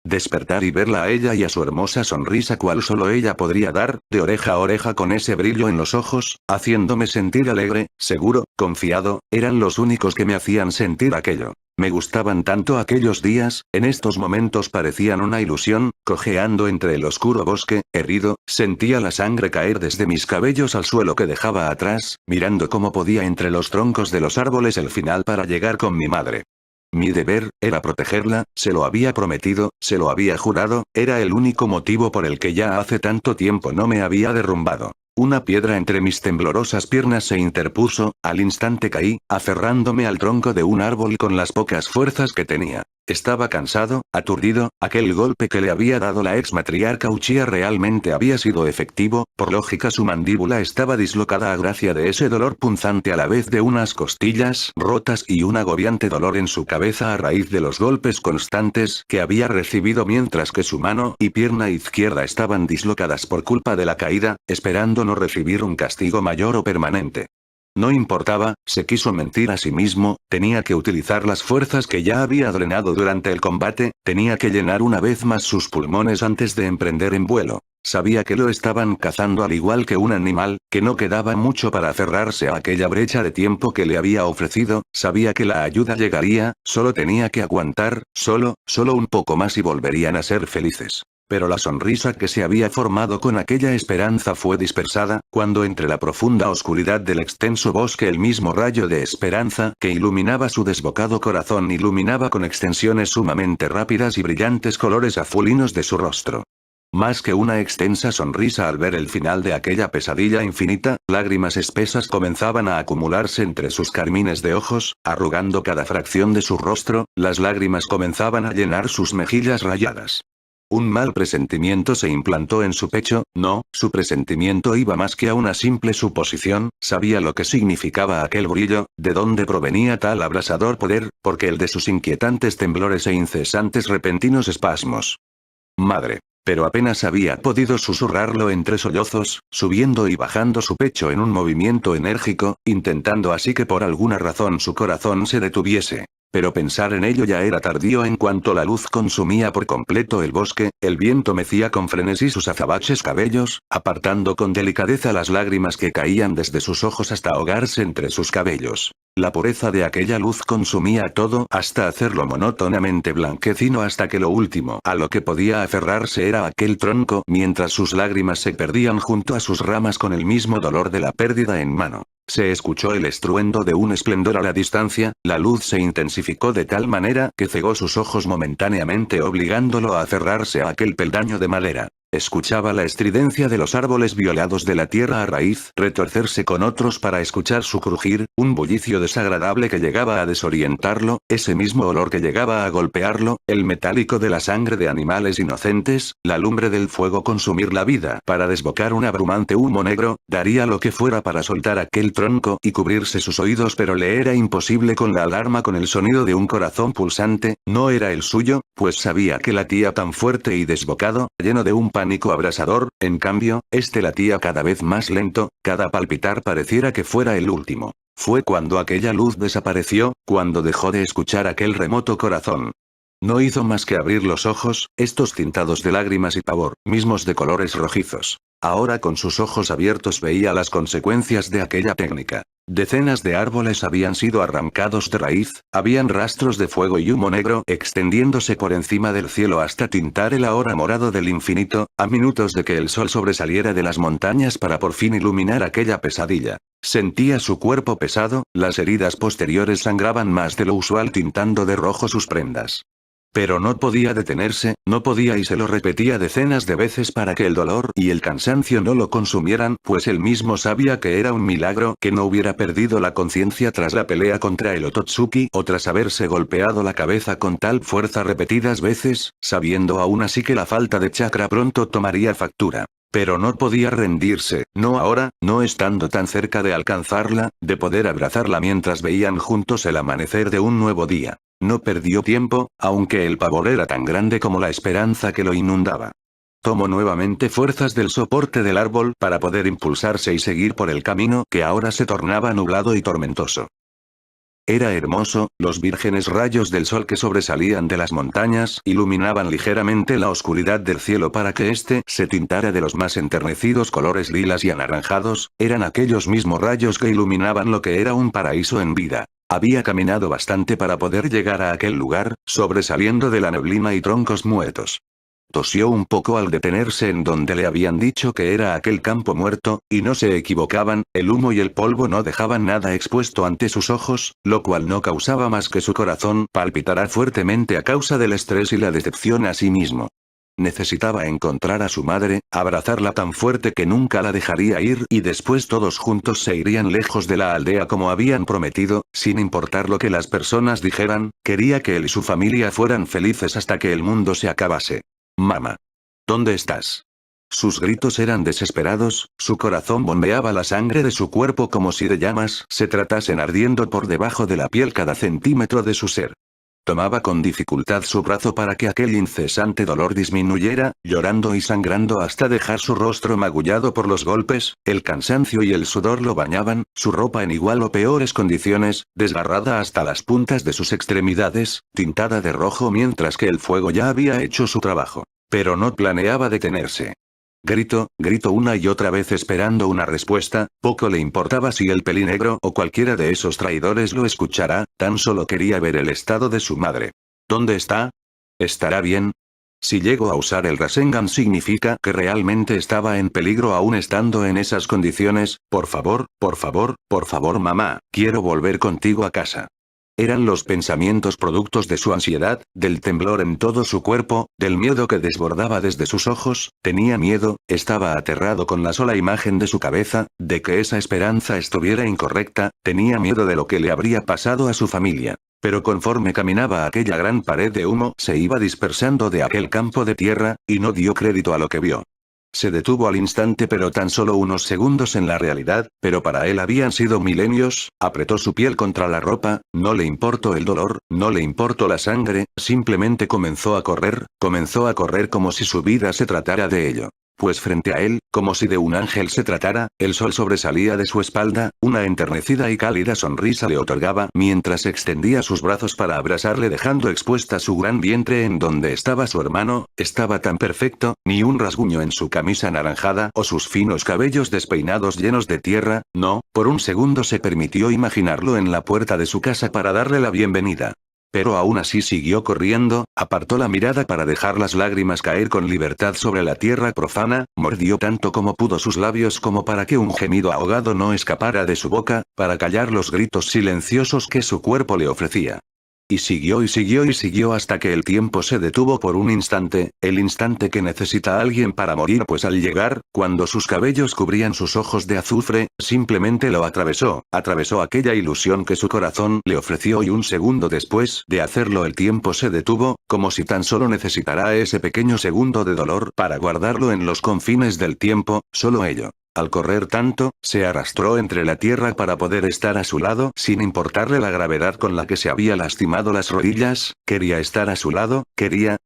Despertar y verla a ella y a su hermosa sonrisa cual solo ella podría dar, de oreja a oreja con ese brillo en los ojos, haciéndome sentir alegre, seguro, confiado, eran los únicos que me hacían sentir aquello. Me gustaban tanto aquellos días, en estos momentos parecían una ilusión, cojeando entre el oscuro bosque, herido, sentía la sangre caer desde mis cabellos al suelo que dejaba atrás, mirando cómo podía entre los troncos de los árboles el final para llegar con mi madre. Mi deber, era protegerla, se lo había prometido, se lo había jurado, era el único motivo por el que ya hace tanto tiempo no me había derrumbado. Una piedra entre mis temblorosas piernas se interpuso, al instante caí, aferrándome al tronco de un árbol con las pocas fuerzas que tenía. Estaba cansado, aturdido, aquel golpe que le había dado la ex matriarca Uchiha realmente había sido efectivo, por lógica su mandíbula estaba dislocada a gracia de ese dolor punzante a la vez de unas costillas rotas y un agobiante dolor en su cabeza a raíz de los golpes constantes que había recibido mientras que su mano y pierna izquierda estaban dislocadas por culpa de la caída, esperando no recibir un castigo mayor o permanente. No importaba, se quiso mentir a sí mismo, tenía que utilizar las fuerzas que ya había drenado durante el combate, tenía que llenar una vez más sus pulmones antes de emprender en vuelo. Sabía que lo estaban cazando al igual que un animal, que no quedaba mucho para aferrarse a aquella brecha de tiempo que le había ofrecido, sabía que la ayuda llegaría, solo tenía que aguantar, solo un poco más y volverían a ser felices. Pero la sonrisa que se había formado con aquella esperanza fue dispersada, cuando entre la profunda oscuridad del extenso bosque el mismo rayo de esperanza que iluminaba su desbocado corazón iluminaba con extensiones sumamente rápidas y brillantes colores azulinos de su rostro. Más que una extensa sonrisa al ver el final de aquella pesadilla infinita, lágrimas espesas comenzaban a acumularse entre sus carmines de ojos, arrugando cada fracción de su rostro, las lágrimas comenzaban a llenar sus mejillas rayadas. Un mal presentimiento se implantó en su pecho, no, su presentimiento iba más que a una simple suposición, sabía lo que significaba aquel brillo, de dónde provenía tal abrasador poder, porque el de sus inquietantes temblores e incesantes repentinos espasmos. Madre. Pero apenas había podido susurrarlo entre sollozos, subiendo y bajando su pecho en un movimiento enérgico, intentando así que por alguna razón su corazón se detuviese. Pero pensar en ello ya era tardío en cuanto la luz consumía por completo el bosque, el viento mecía con frenesí sus azabaches cabellos, apartando con delicadeza las lágrimas que caían desde sus ojos hasta ahogarse entre sus cabellos. La pureza de aquella luz consumía todo hasta hacerlo monótonamente blanquecino hasta que lo último a lo que podía aferrarse era aquel tronco mientras sus lágrimas se perdían junto a sus ramas con el mismo dolor de la pérdida en mano. Se escuchó el estruendo de un esplendor a la distancia, la luz se intensificó de tal manera que cegó sus ojos momentáneamente obligándolo a aferrarse a aquel peldaño de madera. Escuchaba la estridencia de los árboles violados de la tierra a raíz retorcerse con otros para escuchar su crujir, un bullicio desagradable que llegaba a desorientarlo, ese mismo olor que llegaba a golpearlo, el metálico de la sangre de animales inocentes, la lumbre del fuego consumir la vida para desbocar un abrumante humo negro, daría lo que fuera para soltar aquel tronco y cubrirse sus oídos pero le era imposible con la alarma con el sonido de un corazón pulsante, no era el suyo, pues sabía que latía tan fuerte y desbocado, lleno de un pánico abrasador, en cambio, este latía cada vez más lento, cada palpitar pareciera que fuera el último. Fue cuando aquella luz desapareció, cuando dejó de escuchar aquel remoto corazón. No hizo más que abrir los ojos, estos tintados de lágrimas y pavor, mismos de colores rojizos. Ahora con sus ojos abiertos veía las consecuencias de aquella técnica. Decenas de árboles habían sido arrancados de raíz, habían rastros de fuego y humo negro extendiéndose por encima del cielo hasta tintar el ahora morado del infinito, a minutos de que el sol sobresaliera de las montañas para por fin iluminar aquella pesadilla. Sentía su cuerpo pesado, las heridas posteriores sangraban más de lo usual tintando de rojo sus prendas. Pero no podía detenerse, no podía y se lo repetía decenas de veces para que el dolor y el cansancio no lo consumieran, pues él mismo sabía que era un milagro que no hubiera perdido la conciencia tras la pelea contra el Ototsuki o tras haberse golpeado la cabeza con tal fuerza repetidas veces, sabiendo aún así que la falta de chakra pronto tomaría factura. Pero no podía rendirse, no ahora, no estando tan cerca de alcanzarla, de poder abrazarla mientras veían juntos el amanecer de un nuevo día. No perdió tiempo, aunque el pavor era tan grande como la esperanza que lo inundaba. Tomó nuevamente fuerzas del soporte del árbol para poder impulsarse y seguir por el camino que ahora se tornaba nublado y tormentoso. Era hermoso, los vírgenes rayos del sol que sobresalían de las montañas iluminaban ligeramente la oscuridad del cielo para que éste se tintara de los más enternecidos colores lilas y anaranjados, eran aquellos mismos rayos que iluminaban lo que era un paraíso en vida. Había caminado bastante para poder llegar a aquel lugar, sobresaliendo de la neblina y troncos muertos. Tosió un poco al detenerse en donde le habían dicho que era aquel campo muerto, y no se equivocaban, el humo y el polvo no dejaban nada expuesto ante sus ojos, lo cual no causaba más que su corazón palpitara fuertemente a causa del estrés y la decepción a sí mismo. Necesitaba encontrar a su madre, abrazarla tan fuerte que nunca la dejaría ir y después todos juntos se irían lejos de la aldea como habían prometido, sin importar lo que las personas dijeran, quería que él y su familia fueran felices hasta que el mundo se acabase. Mamá. ¿Dónde estás? Sus gritos eran desesperados, su corazón bombeaba la sangre de su cuerpo como si de llamas se tratasen ardiendo por debajo de la piel cada centímetro de su ser. Tomaba con dificultad su brazo para que aquel incesante dolor disminuyera, llorando y sangrando hasta dejar su rostro magullado por los golpes, el cansancio y el sudor lo bañaban, su ropa en igual o peores condiciones, desgarrada hasta las puntas de sus extremidades, tintada de rojo mientras que el fuego ya había hecho su trabajo. Pero no planeaba detenerse. Grito una y otra vez esperando una respuesta, poco le importaba si el pelinegro o cualquiera de esos traidores lo escuchara, tan solo quería ver el estado de su madre. ¿Dónde está? ¿Estará bien? Si llego a usar el Rasengan significa que realmente estaba en peligro aún estando en esas condiciones, por favor, mamá, quiero volver contigo a casa. Eran los pensamientos productos de su ansiedad, del temblor en todo su cuerpo, del miedo que desbordaba desde sus ojos, tenía miedo, estaba aterrado con la sola imagen de su cabeza, de que esa esperanza estuviera incorrecta, tenía miedo de lo que le habría pasado a su familia. Pero conforme caminaba aquella gran pared de humo se iba dispersando de aquel campo de tierra, y no dio crédito a lo que vio. Se detuvo al instante pero tan solo unos segundos en la realidad, pero para él habían sido milenios, apretó su piel contra la ropa, no le importó el dolor, no le importó la sangre, simplemente comenzó a correr como si su vida se tratara de ello. Pues frente a él, como si de un ángel se tratara, el sol sobresalía de su espalda, una enternecida y cálida sonrisa le otorgaba mientras extendía sus brazos para abrazarle dejando expuesta su gran vientre en donde estaba su hermano, estaba tan perfecto, ni un rasguño en su camisa anaranjada o sus finos cabellos despeinados llenos de tierra, no, por un segundo se permitió imaginarlo en la puerta de su casa para darle la bienvenida. Pero aún así siguió corriendo, apartó la mirada para dejar las lágrimas caer con libertad sobre la tierra profana, mordió tanto como pudo sus labios como para que un gemido ahogado no escapara de su boca, para callar los gritos silenciosos que su cuerpo le ofrecía. Y siguió hasta que el tiempo se detuvo por un instante, el instante que necesita alguien para morir pues al llegar, cuando sus cabellos cubrían sus ojos de azufre, simplemente lo atravesó aquella ilusión que su corazón le ofreció y un segundo después de hacerlo el tiempo se detuvo, como si tan solo necesitara ese pequeño segundo de dolor para guardarlo en los confines del tiempo, solo ello. Al correr tanto, se arrastró entre la tierra para poder estar a su lado sin importarle la gravedad con la que se había lastimado las rodillas, quería estar a su lado, quería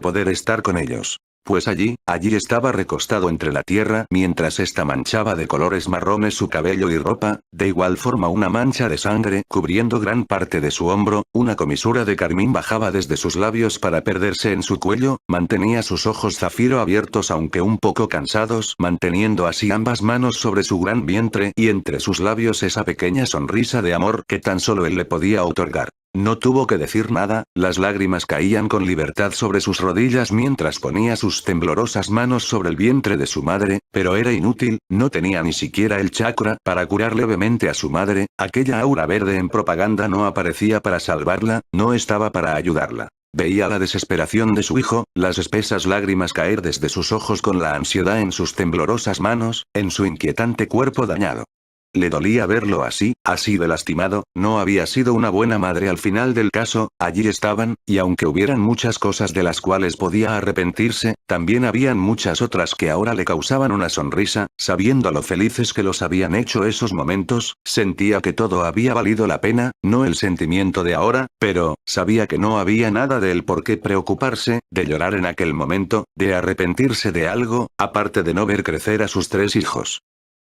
poder estar con ellos. Pues allí estaba recostado entre la tierra mientras ésta manchaba de colores marrones su cabello y ropa, de igual forma una mancha de sangre cubriendo gran parte de su hombro, una comisura de carmín bajaba desde sus labios para perderse en su cuello, mantenía sus ojos zafiro abiertos aunque un poco cansados, manteniendo así ambas manos sobre su gran vientre y entre sus labios esa pequeña sonrisa de amor que tan solo él le podía otorgar. No tuvo que decir nada, las lágrimas caían con libertad sobre sus rodillas mientras ponía sus temblorosas manos sobre el vientre de su madre, pero era inútil, no tenía ni siquiera el chakra para curar levemente a su madre, aquella aura verde en propaganda no aparecía para salvarla, no estaba para ayudarla. Veía la desesperación de su hijo, las espesas lágrimas caer desde sus ojos con la ansiedad en sus temblorosas manos, en su inquietante cuerpo dañado. Le dolía verlo así de lastimado, no había sido una buena madre al final del caso, allí estaban, y aunque hubieran muchas cosas de las cuales podía arrepentirse, también habían muchas otras que ahora le causaban una sonrisa, sabiendo lo felices que los habían hecho esos momentos, sentía que todo había valido la pena, no el sentimiento de ahora, pero, sabía que no había nada de él por qué preocuparse, de llorar en aquel momento, de arrepentirse de algo, aparte de no ver crecer a sus 3 hijos.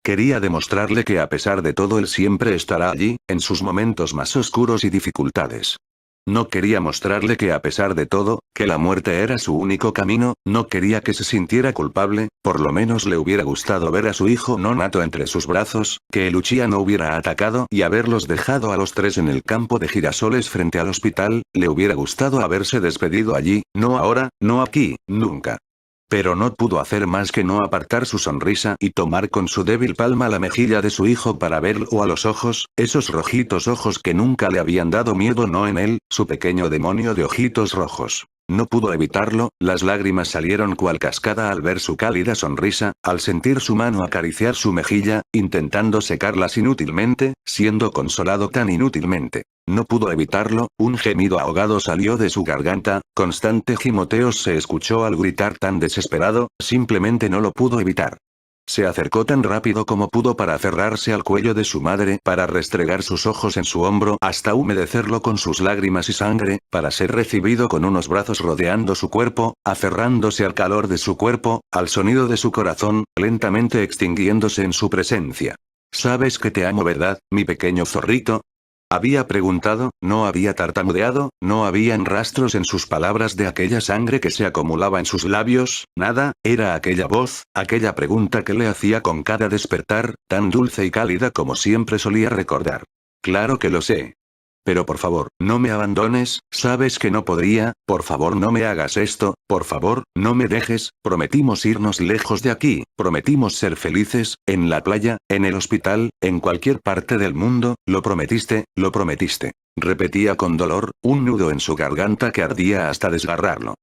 Quería demostrarle que a pesar de todo él siempre estará allí, en sus momentos más oscuros y dificultades. No quería mostrarle que a pesar de todo, que la muerte era su único camino, no quería que se sintiera culpable, por lo menos le hubiera gustado ver a su hijo no nato entre sus brazos, que el Uchiha no hubiera atacado y haberlos dejado a los tres en el campo de girasoles frente al hospital, le hubiera gustado haberse despedido allí, no ahora, no aquí, nunca. Pero no pudo hacer más que no apartar su sonrisa y tomar con su débil palma la mejilla de su hijo para verlo a los ojos, esos rojitos ojos que nunca le habían dado miedo no en él, su pequeño demonio de ojitos rojos. No pudo evitarlo, las lágrimas salieron cual cascada al ver su cálida sonrisa, al sentir su mano acariciar su mejilla, intentando secarlas inútilmente, siendo consolado tan inútilmente. No pudo evitarlo, un gemido ahogado salió de su garganta, constante gimoteos se escuchó al gritar tan desesperado, simplemente no lo pudo evitar. Se acercó tan rápido como pudo para aferrarse al cuello de su madre, para restregar sus ojos en su hombro, hasta humedecerlo con sus lágrimas y sangre, para ser recibido con unos brazos rodeando su cuerpo, aferrándose al calor de su cuerpo, al sonido de su corazón, lentamente extinguiéndose en su presencia. «Sabes que te amo, ¿verdad, mi pequeño zorrito?». Había preguntado, no había tartamudeado, no habían rastros en sus palabras de aquella sangre que se acumulaba en sus labios, nada, era aquella voz, aquella pregunta que le hacía con cada despertar, tan dulce y cálida como siempre solía recordar. «Claro que lo sé. Pero por favor, no me abandones, sabes que no podría, por favor no me hagas esto, por favor, no me dejes, prometimos irnos lejos de aquí, prometimos ser felices, en la playa, en el hospital, en cualquier parte del mundo, lo prometiste, repetía con dolor, un nudo en su garganta que ardía hasta desgarrarlo.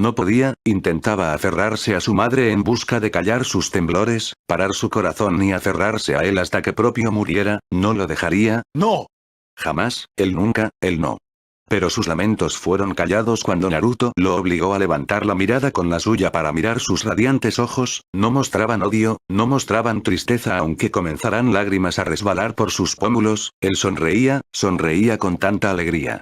No podía, intentaba aferrarse a su madre en busca de callar sus temblores, parar su corazón y aferrarse a él hasta que propio muriera, no lo dejaría, ¡no! Jamás, él nunca, él no. Pero sus lamentos fueron callados cuando Naruto lo obligó a levantar la mirada con la suya para mirar sus radiantes ojos, no mostraban odio, no mostraban tristeza aunque comenzaran lágrimas a resbalar por sus pómulos, él sonreía, sonreía con tanta alegría.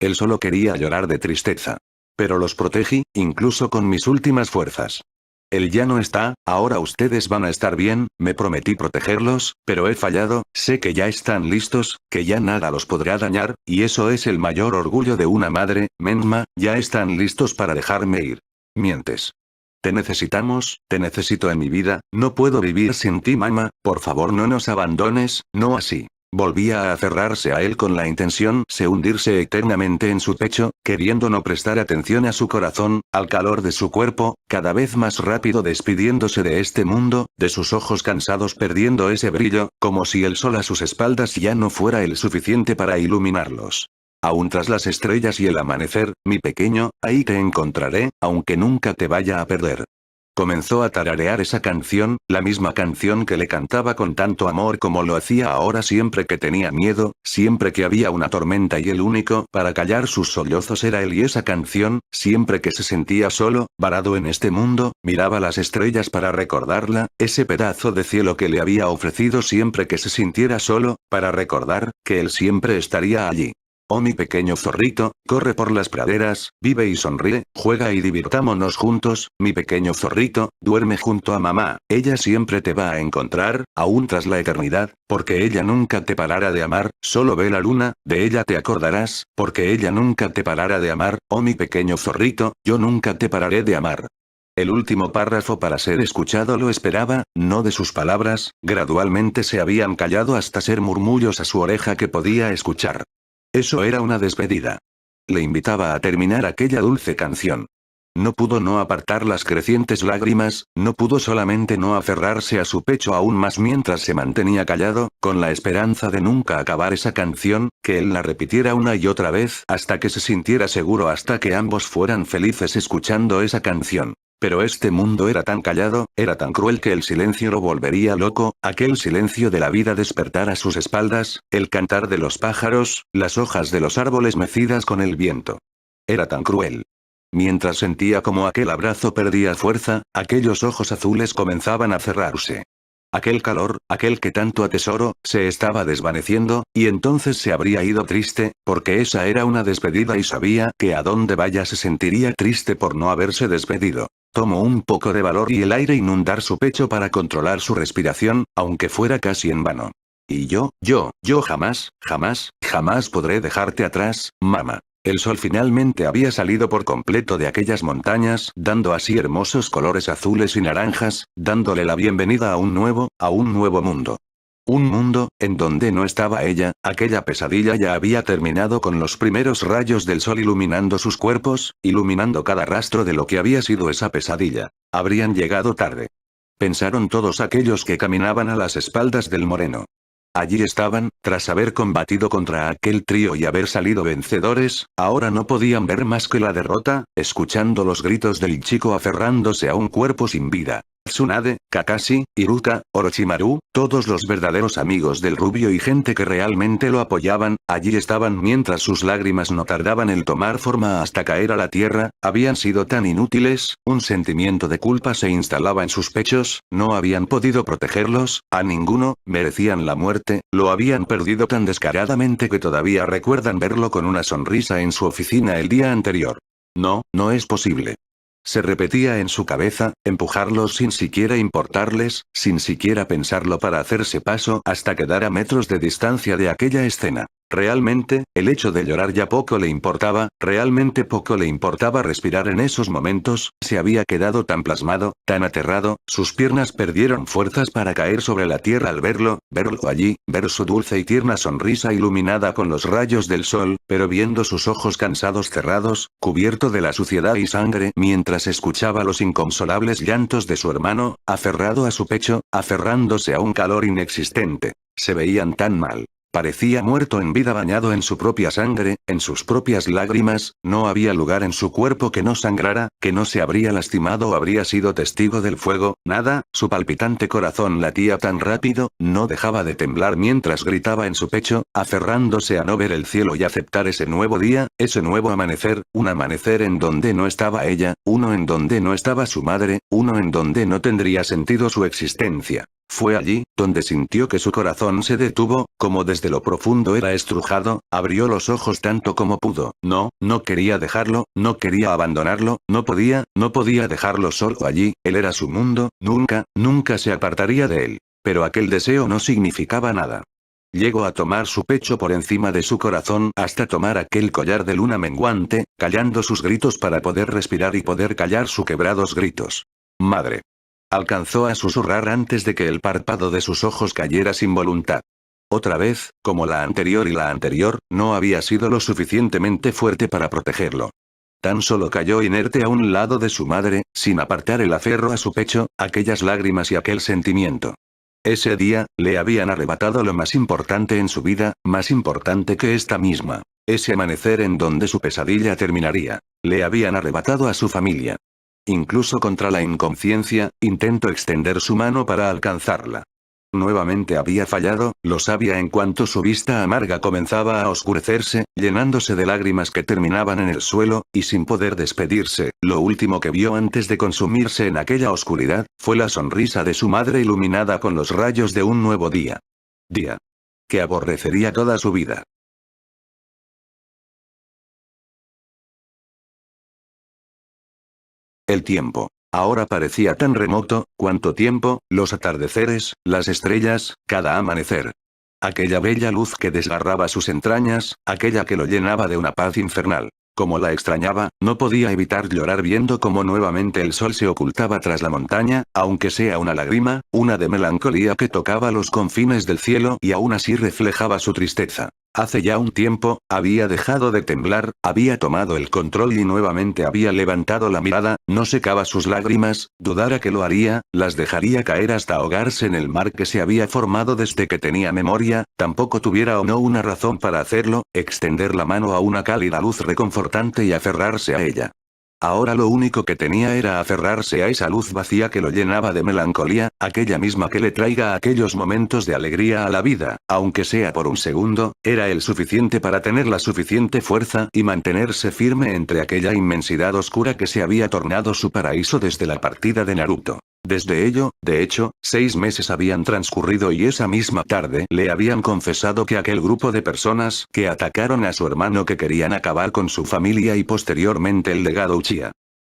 Él solo quería llorar de tristeza. Pero los protegí, incluso con mis últimas fuerzas. Él ya no está, ahora ustedes van a estar bien, me prometí protegerlos, pero he fallado, sé que ya están listos, que ya nada los podrá dañar, y eso es el mayor orgullo de una madre, Menma, ya están listos para dejarme ir. Mientes. Te necesitamos, te necesito en mi vida, no puedo vivir sin ti, mamá, por favor no nos abandones, no así. Volvía a aferrarse a él con la intención de hundirse eternamente en su pecho, queriendo no prestar atención a su corazón, al calor de su cuerpo, cada vez más rápido despidiéndose de este mundo, de sus ojos cansados perdiendo ese brillo, como si el sol a sus espaldas ya no fuera el suficiente para iluminarlos. Aún tras las estrellas y el amanecer, mi pequeño, ahí te encontraré, aunque nunca te vaya a perder. Comenzó a tararear esa canción, la misma canción que le cantaba con tanto amor como lo hacía ahora siempre que tenía miedo, siempre que había una tormenta y el único para callar sus sollozos era él y esa canción, siempre que se sentía solo, varado en este mundo, miraba las estrellas para recordarla, ese pedazo de cielo que le había ofrecido siempre que se sintiera solo, para recordar, que él siempre estaría allí. Oh mi pequeño zorrito, corre por las praderas, vive y sonríe, juega y divirtámonos juntos, mi pequeño zorrito, duerme junto a mamá, ella siempre te va a encontrar, aún tras la eternidad, porque ella nunca te parará de amar, solo ve la luna, de ella te acordarás, porque ella nunca te parará de amar, oh mi pequeño zorrito, yo nunca te pararé de amar. El último párrafo para ser escuchado lo esperaba, no de sus palabras, gradualmente se habían callado hasta ser murmullos a su oreja que podía escuchar. Eso era una despedida. Le invitaba a terminar aquella dulce canción. No pudo no apartar las crecientes lágrimas, no pudo solamente no aferrarse a su pecho aún más mientras se mantenía callado, con la esperanza de nunca acabar esa canción, que él la repitiera una y otra vez hasta que se sintiera seguro hasta que ambos fueran felices escuchando esa canción. Pero este mundo era tan callado, era tan cruel que el silencio lo volvería loco, aquel silencio de la vida despertar a sus espaldas, el cantar de los pájaros, las hojas de los árboles mecidas con el viento. Era tan cruel. Mientras sentía como aquel abrazo perdía fuerza, aquellos ojos azules comenzaban a cerrarse. Aquel calor, aquel que tanto atesoro, se estaba desvaneciendo, y entonces se habría ido triste, porque esa era una despedida y sabía que a donde vaya se sentiría triste por no haberse despedido. Tomó un poco de valor y el aire inundar su pecho para controlar su respiración, aunque fuera casi en vano. Y yo jamás, jamás, jamás podré dejarte atrás, mamá. El sol finalmente había salido por completo de aquellas montañas, dando así hermosos colores azules y naranjas, dándole la bienvenida a un nuevo mundo. Un mundo, en donde no estaba ella, aquella pesadilla ya había terminado con los primeros rayos del sol iluminando sus cuerpos, iluminando cada rastro de lo que había sido esa pesadilla. Habrían llegado tarde. Pensaron todos aquellos que caminaban a las espaldas del moreno. Allí estaban, tras haber combatido contra aquel trío y haber salido vencedores, ahora no podían ver más que la derrota, escuchando los gritos del chico aferrándose a un cuerpo sin vida. Tsunade, Kakashi, Iruka, Orochimaru, todos los verdaderos amigos del rubio y gente que realmente lo apoyaban, allí estaban mientras sus lágrimas no tardaban en tomar forma hasta caer a la tierra, habían sido tan inútiles, un sentimiento de culpa se instalaba en sus pechos, no habían podido protegerlos, a ninguno, merecían la muerte, lo habían perdido tan descaradamente que todavía recuerdan verlo con una sonrisa en su oficina el día anterior. No, no es posible. Se repetía en su cabeza, empujarlos sin siquiera importarles, sin siquiera pensarlo para hacerse paso hasta quedar a metros de distancia de aquella escena. Realmente, el hecho de llorar ya poco le importaba, realmente poco le importaba respirar en esos momentos, se había quedado tan plasmado, tan aterrado, sus piernas perdieron fuerzas para caer sobre la tierra al verlo allí, ver su dulce y tierna sonrisa iluminada con los rayos del sol, pero viendo sus ojos cansados cerrados, cubierto de la suciedad y sangre mientras escuchaba los inconsolables llantos de su hermano, aferrado a su pecho, aferrándose a un calor inexistente. Se veían tan mal. Parecía muerto en vida bañado en su propia sangre, en sus propias lágrimas, no había lugar en su cuerpo que no sangrara, que no se habría lastimado o habría sido testigo del fuego, nada, su palpitante corazón latía tan rápido, no dejaba de temblar mientras gritaba en su pecho, aferrándose a no ver el cielo y aceptar ese nuevo día, ese nuevo amanecer, un amanecer en donde no estaba ella, uno en donde no estaba su madre, uno en donde no tendría sentido su existencia. Fue allí, donde sintió que su corazón se detuvo, como desde lo profundo era estrujado, abrió los ojos tanto como pudo. No, no quería dejarlo, no quería abandonarlo, no podía dejarlo solo allí, él era su mundo, nunca, nunca se apartaría de él. Pero aquel deseo no significaba nada. Llegó a tomar su pecho por encima de su corazón hasta tomar aquel collar de luna menguante, callando sus gritos para poder respirar y poder callar sus quebrados gritos. Madre. Alcanzó a susurrar antes de que el párpado de sus ojos cayera sin voluntad. Otra vez, como la anterior y la anterior, no había sido lo suficientemente fuerte para protegerlo. Tan solo cayó inerte a un lado de su madre, sin apartar el aferro a su pecho, aquellas lágrimas y aquel sentimiento. Ese día, le habían arrebatado lo más importante en su vida, más importante que esta misma. Ese amanecer en donde su pesadilla terminaría. Le habían arrebatado a su familia. Incluso contra la inconsciencia, intentó extender su mano para alcanzarla. Nuevamente había fallado, lo sabía en cuanto su vista amarga comenzaba a oscurecerse, llenándose de lágrimas que terminaban en el suelo, y sin poder despedirse, lo último que vio antes de consumirse en aquella oscuridad, fue la sonrisa de su madre iluminada con los rayos de un nuevo día. Día. Que aborrecería toda su vida. El tiempo. Ahora parecía tan remoto, cuánto tiempo, los atardeceres, las estrellas, cada amanecer. Aquella bella luz que desgarraba sus entrañas, aquella que lo llenaba de una paz infernal. Como la extrañaba, no podía evitar llorar viendo cómo nuevamente el sol se ocultaba tras la montaña, aunque sea una lágrima, una de melancolía que tocaba los confines del cielo y aún así reflejaba su tristeza. Hace ya un tiempo, había dejado de temblar, había tomado el control y nuevamente había levantado la mirada, no secaba sus lágrimas, dudara que lo haría, las dejaría caer hasta ahogarse en el mar que se había formado desde que tenía memoria, tampoco tuviera o no una razón para hacerlo, extender la mano a una cálida luz reconfortante y aferrarse a ella. Ahora lo único que tenía era aferrarse a esa luz vacía que lo llenaba de melancolía, aquella misma que le traiga aquellos momentos de alegría a la vida, aunque sea por un segundo, era el suficiente para tener la suficiente fuerza y mantenerse firme entre aquella inmensidad oscura que se había tornado su paraíso desde la partida de Naruto. Desde ello, de hecho, 6 meses habían transcurrido y esa misma tarde le habían confesado que aquel grupo de personas que atacaron a su hermano que querían acabar con su familia y posteriormente el legado Uchiha.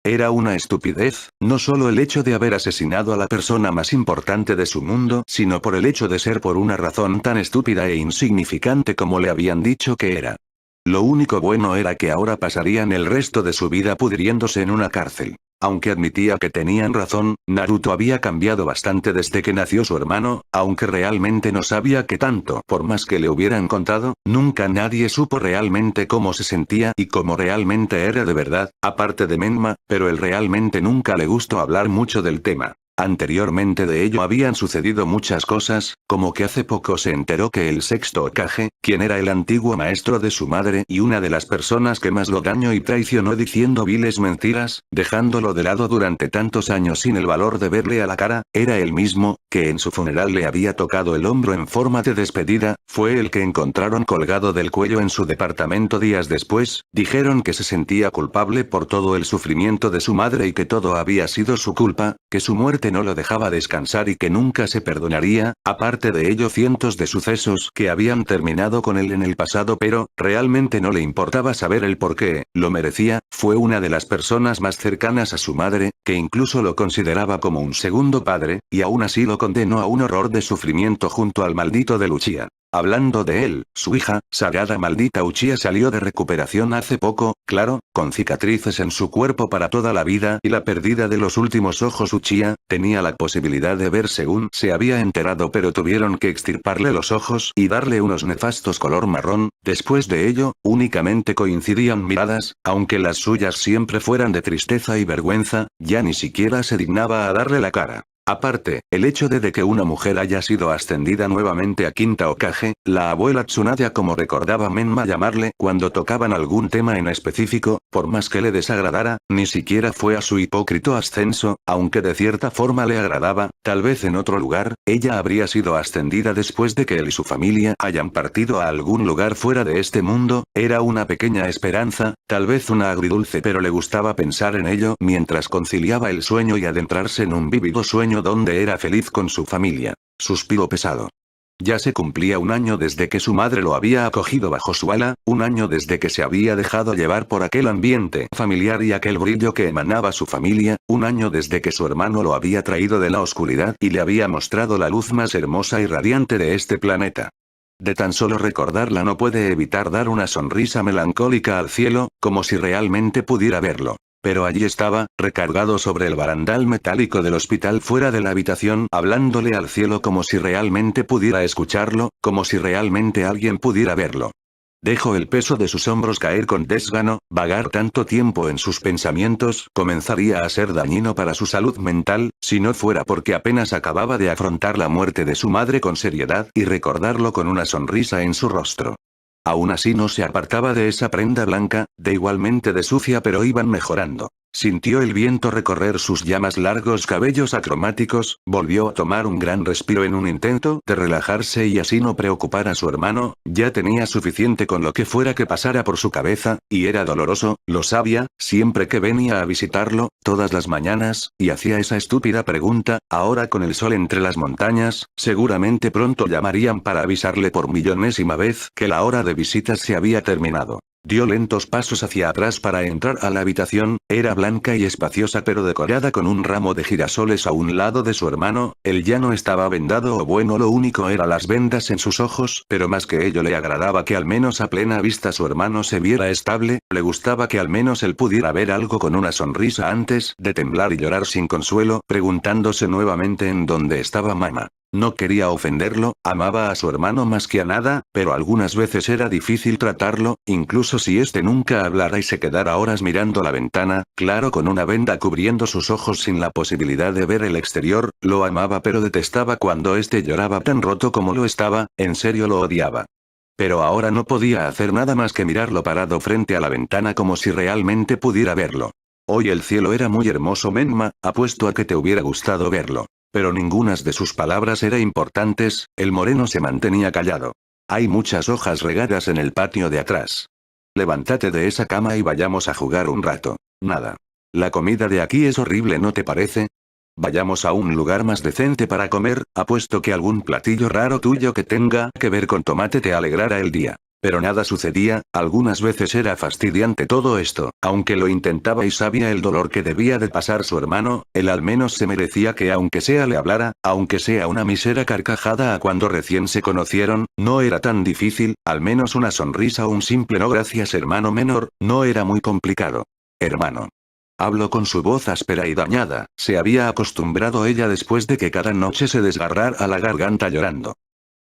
Era una estupidez, no solo el hecho de haber asesinado a la persona más importante de su mundo, sino por el hecho de ser por una razón tan estúpida e insignificante como le habían dicho que era. Lo único bueno era que ahora pasarían el resto de su vida pudriéndose en una cárcel. Aunque admitía que tenían razón, Naruto había cambiado bastante desde que nació su hermano, aunque realmente no sabía qué tanto. Por más que le hubieran contado, nunca nadie supo realmente cómo se sentía y cómo realmente era de verdad, aparte de Menma, pero él realmente nunca le gustó hablar mucho del tema. Anteriormente de ello habían sucedido muchas cosas, como que hace poco se enteró que el sexto Hokage, quien era el antiguo maestro de su madre y una de las personas que más lo dañó y traicionó diciendo viles mentiras, dejándolo de lado durante tantos años sin el valor de verle a la cara, era el mismo, que en su funeral le había tocado el hombro en forma de despedida, fue el que encontraron colgado del cuello en su departamento días después, dijeron que se sentía culpable por todo el sufrimiento de su madre y que todo había sido su culpa, que su muerte no lo dejaba descansar y que nunca se perdonaría, aparte de ello cientos de sucesos que habían terminado con él en el pasado pero, realmente no le importaba saber el por qué, lo merecía, fue una de las personas más cercanas a su madre, que incluso lo consideraba como un segundo padre, y aún así lo condenó a un horror de sufrimiento junto al maldito de Uchiha. Hablando de él, su hija, Sagada maldita Uchiha salió de recuperación hace poco, claro, con cicatrices en su cuerpo para toda la vida y la pérdida de los últimos ojos Uchiha, tenía la posibilidad de ver según se había enterado pero tuvieron que extirparle los ojos y darle unos nefastos color marrón, después de ello, únicamente coincidían miradas, aunque las suyas siempre fueran de tristeza y vergüenza, ya ni siquiera se dignaba a darle la cara. Aparte, el hecho de que una mujer haya sido ascendida nuevamente a quinta Hokage, la abuela Tsunade como recordaba Menma llamarle cuando tocaban algún tema en específico, por más que le desagradara, ni siquiera fue a su hipócrito ascenso, aunque de cierta forma le agradaba, tal vez en otro lugar, ella habría sido ascendida después de que él y su familia hayan partido a algún lugar fuera de este mundo, era una pequeña esperanza, tal vez una agridulce pero le gustaba pensar en ello mientras conciliaba el sueño y adentrarse en un vívido sueño donde era feliz con su familia. Suspiró pesado. Ya se cumplía un año desde que su madre lo había acogido bajo su ala, un año desde que se había dejado llevar por aquel ambiente familiar y aquel brillo que emanaba su familia, un año desde que su hermano lo había traído de la oscuridad y le había mostrado la luz más hermosa y radiante de este planeta. De tan solo recordarla no puede evitar dar una sonrisa melancólica al cielo, como si realmente pudiera verlo. Pero allí estaba, recargado sobre el barandal metálico del hospital fuera de la habitación, hablándole al cielo como si realmente pudiera escucharlo, como si realmente alguien pudiera verlo. Dejó el peso de sus hombros caer con desgano, vagar tanto tiempo en sus pensamientos comenzaría a ser dañino para su salud mental, si no fuera porque apenas acababa de afrontar la muerte de su madre con seriedad y recordarlo con una sonrisa en su rostro. Aún así no se apartaba de esa prenda blanca, de igualmente de sucia pero iban mejorando. Sintió el viento recorrer sus llamas largos cabellos acromáticos, volvió a tomar un gran respiro en un intento de relajarse y así no preocupar a su hermano, ya tenía suficiente con lo que fuera que pasara por su cabeza, y era doloroso, lo sabía, siempre que venía a visitarlo, todas las mañanas, y hacía esa estúpida pregunta, ahora con el sol entre las montañas, seguramente pronto llamarían para avisarle por millonésima vez que la hora de visitas se había terminado. Dio lentos pasos hacia atrás para entrar a la habitación, era blanca y espaciosa pero decorada con un ramo de girasoles a un lado de su hermano, él ya no estaba vendado o bueno lo único era las vendas en sus ojos, pero más que ello le agradaba que al menos a plena vista su hermano se viera estable, le gustaba que al menos él pudiera ver algo con una sonrisa antes de temblar y llorar sin consuelo, preguntándose nuevamente en dónde estaba mamá. No quería ofenderlo, amaba a su hermano más que a nada, pero algunas veces era difícil tratarlo, incluso si éste nunca hablara y se quedara horas mirando la ventana, claro con una venda cubriendo sus ojos sin la posibilidad de ver el exterior, lo amaba pero detestaba cuando éste lloraba tan roto como lo estaba, en serio lo odiaba. Pero ahora no podía hacer nada más que mirarlo parado frente a la ventana como si realmente pudiera verlo. Hoy el cielo era muy hermoso Menma, apuesto a que te hubiera gustado verlo. Pero ninguna de sus palabras era importantes, el moreno se mantenía callado. Hay muchas hojas regadas en el patio de atrás. Levántate de esa cama y vayamos a jugar un rato. Nada. La comida de aquí es horrible, ¿no te parece? Vayamos a un lugar más decente para comer, apuesto que algún platillo raro tuyo que tenga que ver con tomate te alegrará el día. Pero nada sucedía, algunas veces era fastidiante todo esto, aunque lo intentaba y sabía el dolor que debía de pasar su hermano, él al menos se merecía que aunque sea le hablara, aunque sea una mísera carcajada a cuando recién se conocieron, no era tan difícil, al menos una sonrisa o un simple no gracias hermano menor, no era muy complicado. Hermano. Habló con su voz áspera y dañada, se había acostumbrado ella después de que cada noche se desgarrara la garganta llorando.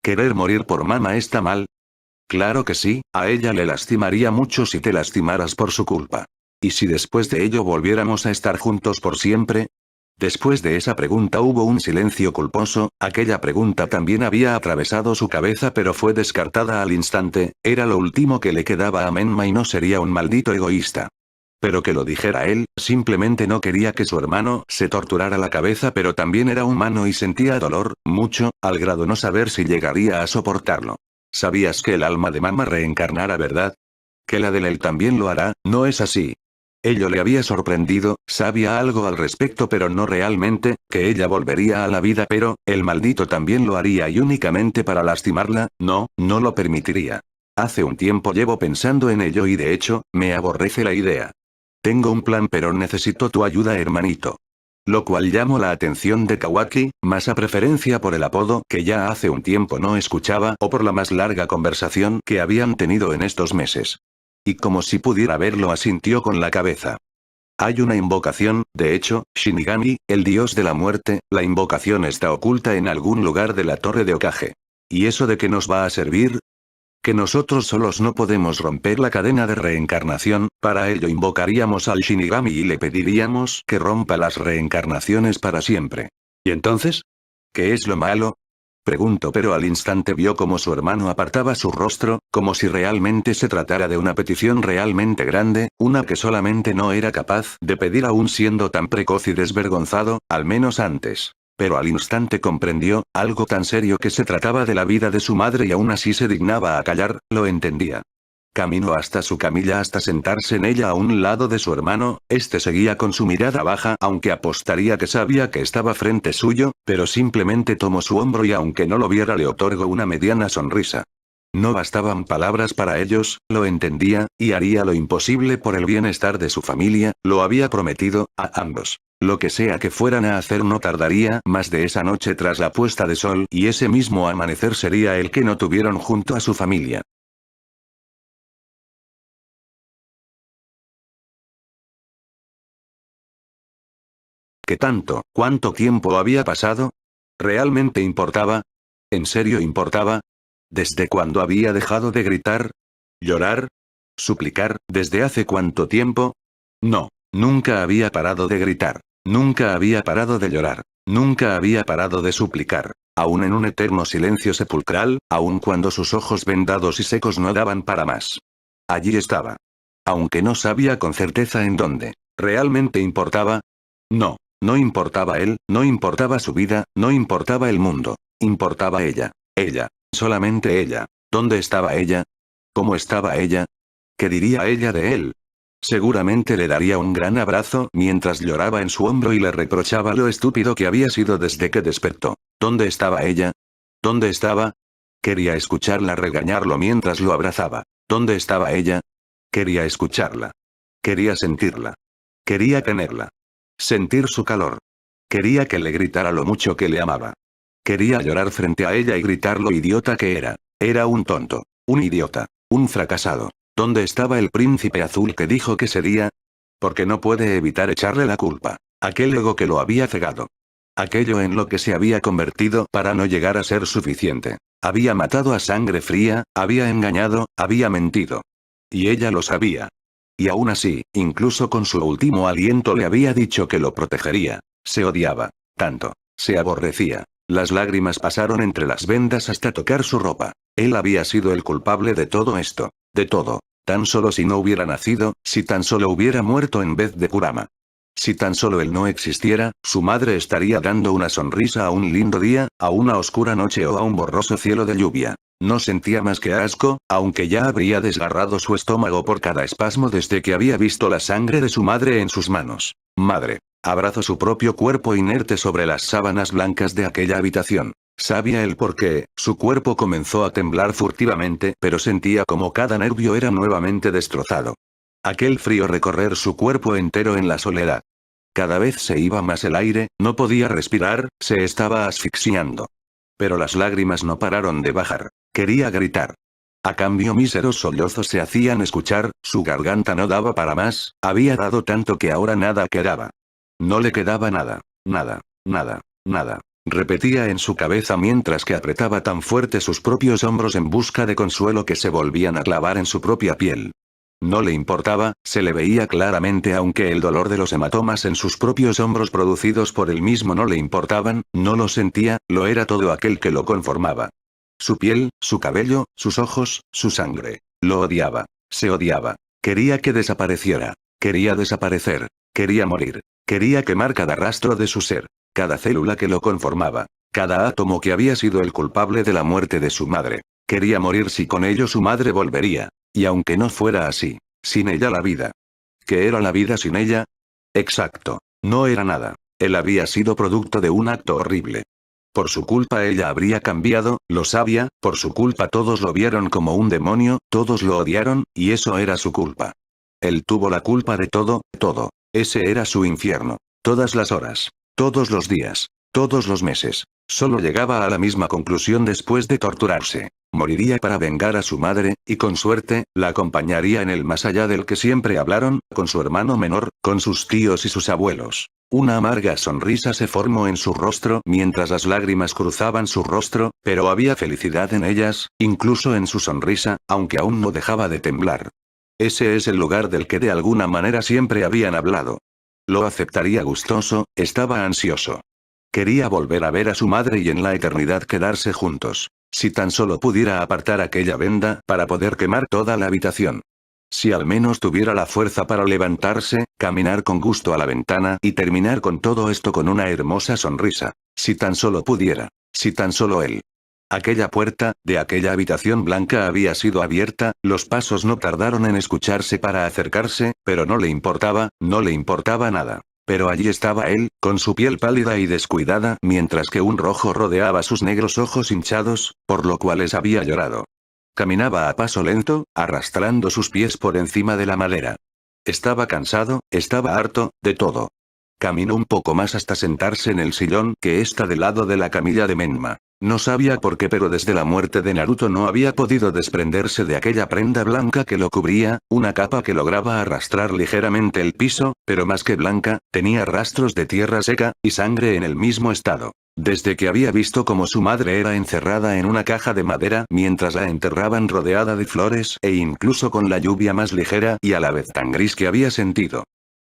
¿Querer morir por mamá está mal? Claro que sí, a ella le lastimaría mucho si te lastimaras por su culpa. ¿Y si después de ello volviéramos a estar juntos por siempre? Después de esa pregunta hubo un silencio culposo, aquella pregunta también había atravesado su cabeza pero fue descartada al instante, era lo último que le quedaba a Menma y no sería un maldito egoísta. Pero que lo dijera él, simplemente no quería que su hermano se torturara la cabeza pero también era humano y sentía dolor, mucho, al grado no saber si llegaría a soportarlo. ¿Sabías que el alma de mamá reencarnara, verdad? Que la de él también lo hará, ¿no es así? Ello le había sorprendido, sabía algo al respecto pero no realmente, que ella volvería a la vida pero, el maldito también lo haría y únicamente para lastimarla, no, no lo permitiría. Hace un tiempo llevo pensando en ello y de hecho, me aborrece la idea. Tengo un plan pero necesito tu ayuda hermanito. Lo cual llamó la atención de Kawaki, más a preferencia por el apodo que ya hace un tiempo no escuchaba o por la más larga conversación que habían tenido en estos meses. Y como si pudiera verlo asintió con la cabeza. Hay una invocación, de hecho, Shinigami, el dios de la muerte, la invocación está oculta en algún lugar de la torre de Okage. ¿Y eso de qué nos va a servir? Que nosotros solos no podemos romper la cadena de reencarnación, para ello invocaríamos al Shinigami y le pediríamos que rompa las reencarnaciones para siempre. ¿Y entonces? ¿Qué es lo malo? Preguntó pero al instante vio como su hermano apartaba su rostro, como si realmente se tratara de una petición realmente grande, una que solamente no era capaz de pedir aún siendo tan precoz y desvergonzado, al menos antes. Pero al instante comprendió, algo tan serio que se trataba de la vida de su madre y aún así se dignaba a callar, lo entendía. Caminó hasta su camilla hasta sentarse en ella a un lado de su hermano, este seguía con su mirada baja aunque apostaría que sabía que estaba frente suyo, pero simplemente tomó su hombro y aunque no lo viera le otorgó una mediana sonrisa. No bastaban palabras para ellos, lo entendía, y haría lo imposible por el bienestar de su familia, lo había prometido, a ambos. Lo que sea que fueran a hacer no tardaría más de esa noche tras la puesta de sol y ese mismo amanecer sería el que no tuvieron junto a su familia. ¿Qué tanto, cuánto tiempo había pasado? ¿Realmente importaba? ¿En serio importaba? ¿Desde cuándo había dejado de gritar? ¿Llorar? ¿Suplicar? ¿Desde hace cuánto tiempo? No, nunca había parado de gritar. Nunca había parado de llorar. Nunca había parado de suplicar. Aún en un eterno silencio sepulcral, aun cuando sus ojos vendados y secos no daban para más. Allí estaba. Aunque no sabía con certeza en dónde. ¿Realmente importaba? No. No importaba él, no importaba su vida, no importaba el mundo. Importaba ella. Ella. Solamente ella. ¿Dónde estaba ella? ¿Cómo estaba ella? ¿Qué diría ella de él? Seguramente le daría un gran abrazo mientras lloraba en su hombro y le reprochaba lo estúpido que había sido desde que despertó. ¿Dónde estaba ella? ¿Dónde estaba? Quería escucharla regañarlo mientras lo abrazaba. ¿Dónde estaba ella? Quería escucharla. Quería sentirla. Quería tenerla. Sentir su calor. Quería que le gritara lo mucho que le amaba. Quería llorar frente a ella y gritar lo idiota que era. Era un tonto. Un idiota. Un fracasado. ¿Dónde estaba el príncipe azul que dijo que sería? Porque no puede evitar echarle la culpa. Aquel ego que lo había cegado. Aquello en lo que se había convertido para no llegar a ser suficiente. Había matado a sangre fría, había engañado, había mentido. Y ella lo sabía. Y aún así, incluso con su último aliento le había dicho que lo protegería. Se odiaba. Tanto. Se aborrecía. Las lágrimas pasaron entre las vendas hasta tocar su ropa. Él había sido el culpable de todo esto. De todo. Tan solo si no hubiera nacido, si tan solo hubiera muerto en vez de Kurama. Si tan solo él no existiera, su madre estaría dando una sonrisa a un lindo día, a una oscura noche o a un borroso cielo de lluvia. No sentía más que asco, aunque ya habría desgarrado su estómago por cada espasmo desde que había visto la sangre de su madre en sus manos. Madre. Abrazó su propio cuerpo inerte sobre las sábanas blancas de aquella habitación. Sabía el por qué, su cuerpo comenzó a temblar furtivamente, pero sentía como cada nervio era nuevamente destrozado. Aquel frío recorrer su cuerpo entero en la soledad. Cada vez se iba más el aire, no podía respirar, se estaba asfixiando. Pero las lágrimas no pararon de bajar. Quería gritar. A cambio míseros sollozos se hacían escuchar, su garganta no daba para más, había dado tanto que ahora nada quedaba. No le quedaba nada, nada, nada, nada. Repetía en su cabeza mientras que apretaba tan fuerte sus propios hombros en busca de consuelo que se volvían a clavar en su propia piel. No le importaba, se le veía claramente aunque el dolor de los hematomas en sus propios hombros producidos por él mismo no le importaban, no lo sentía, lo era todo aquel que lo conformaba. Su piel, su cabello, sus ojos, su sangre. Lo odiaba. Se odiaba. Quería que desapareciera. Quería desaparecer. Quería morir. Quería quemar cada rastro de su ser. Cada célula que lo conformaba. Cada átomo que había sido el culpable de la muerte de su madre. Quería morir si con ello su madre volvería. Y aunque no fuera así. Sin ella la vida. ¿Qué era la vida sin ella? Exacto. No era nada. Él había sido producto de un acto horrible. Por su culpa ella habría cambiado, lo sabía, por su culpa todos lo vieron como un demonio, todos lo odiaron, y eso era su culpa. Él tuvo la culpa de todo, todo. Ese era su infierno. Todas las horas. Todos los días. Todos los meses. Solo llegaba a la misma conclusión después de torturarse. Moriría para vengar a su madre, y con suerte, la acompañaría en el más allá del que siempre hablaron, con su hermano menor, con sus tíos y sus abuelos. Una amarga sonrisa se formó en su rostro mientras las lágrimas cruzaban su rostro, pero había felicidad en ellas, incluso en su sonrisa, aunque aún no dejaba de temblar. Ese es el lugar del que de alguna manera siempre habían hablado. Lo aceptaría gustoso, estaba ansioso. Quería volver a ver a su madre y en la eternidad quedarse juntos. Si tan solo pudiera apartar aquella venda para poder quemar toda la habitación. Si al menos tuviera la fuerza para levantarse, caminar con gusto a la ventana y terminar con todo esto con una hermosa sonrisa. Si tan solo pudiera. Si tan solo él. Aquella puerta, de aquella habitación blanca había sido abierta, los pasos no tardaron en escucharse para acercarse, pero no le importaba nada. Pero allí estaba él, con su piel pálida y descuidada, mientras que un rojo rodeaba sus negros ojos hinchados, por lo cuales había llorado. Caminaba a paso lento, arrastrando sus pies por encima de la madera. Estaba cansado, estaba harto, de todo. Caminó un poco más hasta sentarse en el sillón que está del lado de la camilla de Menma. No sabía por qué, pero desde la muerte de Naruto no había podido desprenderse de aquella prenda blanca que lo cubría, una capa que lograba arrastrar ligeramente el piso, pero más que blanca, tenía rastros de tierra seca, y sangre en el mismo estado. Desde que había visto cómo su madre era encerrada en una caja de madera mientras la enterraban rodeada de flores e incluso con la lluvia más ligera y a la vez tan gris que había sentido.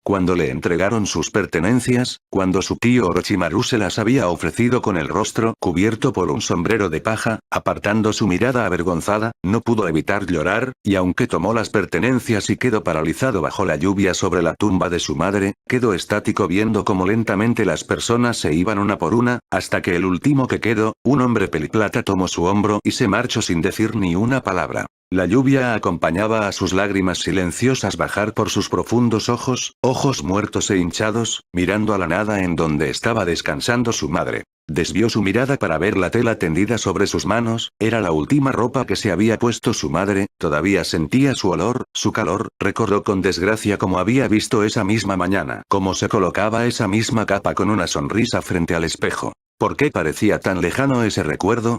Cuando le entregaron sus pertenencias, cuando su tío Orochimaru se las había ofrecido con el rostro cubierto por un sombrero de paja, apartando su mirada avergonzada, no pudo evitar llorar, y aunque tomó las pertenencias y quedó paralizado bajo la lluvia sobre la tumba de su madre, quedó estático viendo cómo lentamente las personas se iban una por una, hasta que el último que quedó, un hombre peliplata tomó su hombro y se marchó sin decir ni una palabra. La lluvia acompañaba a sus lágrimas silenciosas bajar por sus profundos ojos, ojos muertos e hinchados, mirando a la nada en donde estaba descansando su madre. Desvió su mirada para ver la tela tendida sobre sus manos, era la última ropa que se había puesto su madre, todavía sentía su olor, su calor, recordó con desgracia cómo había visto esa misma mañana, cómo se colocaba esa misma capa con una sonrisa frente al espejo. ¿Por qué parecía tan lejano ese recuerdo?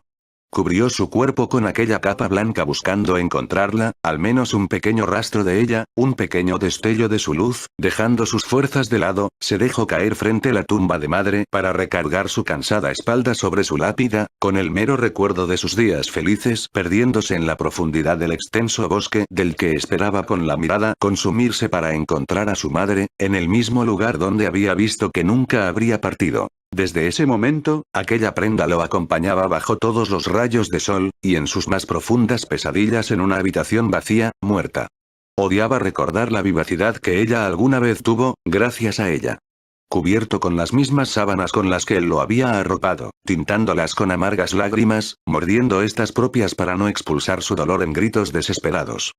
Cubrió su cuerpo con aquella capa blanca buscando encontrarla, al menos un pequeño rastro de ella, un pequeño destello de su luz, dejando sus fuerzas de lado, se dejó caer frente a la tumba de madre para recargar su cansada espalda sobre su lápida, con el mero recuerdo de sus días felices perdiéndose en la profundidad del extenso bosque del que esperaba con la mirada consumirse para encontrar a su madre, en el mismo lugar donde había visto que nunca habría partido. Desde ese momento, aquella prenda lo acompañaba bajo todos los rayos de sol, y en sus más profundas pesadillas en una habitación vacía, muerta. Odiaba recordar la vivacidad que ella alguna vez tuvo, gracias a ella. Cubierto con las mismas sábanas con las que él lo había arropado, tintándolas con amargas lágrimas, mordiendo estas propias para no expulsar su dolor en gritos desesperados.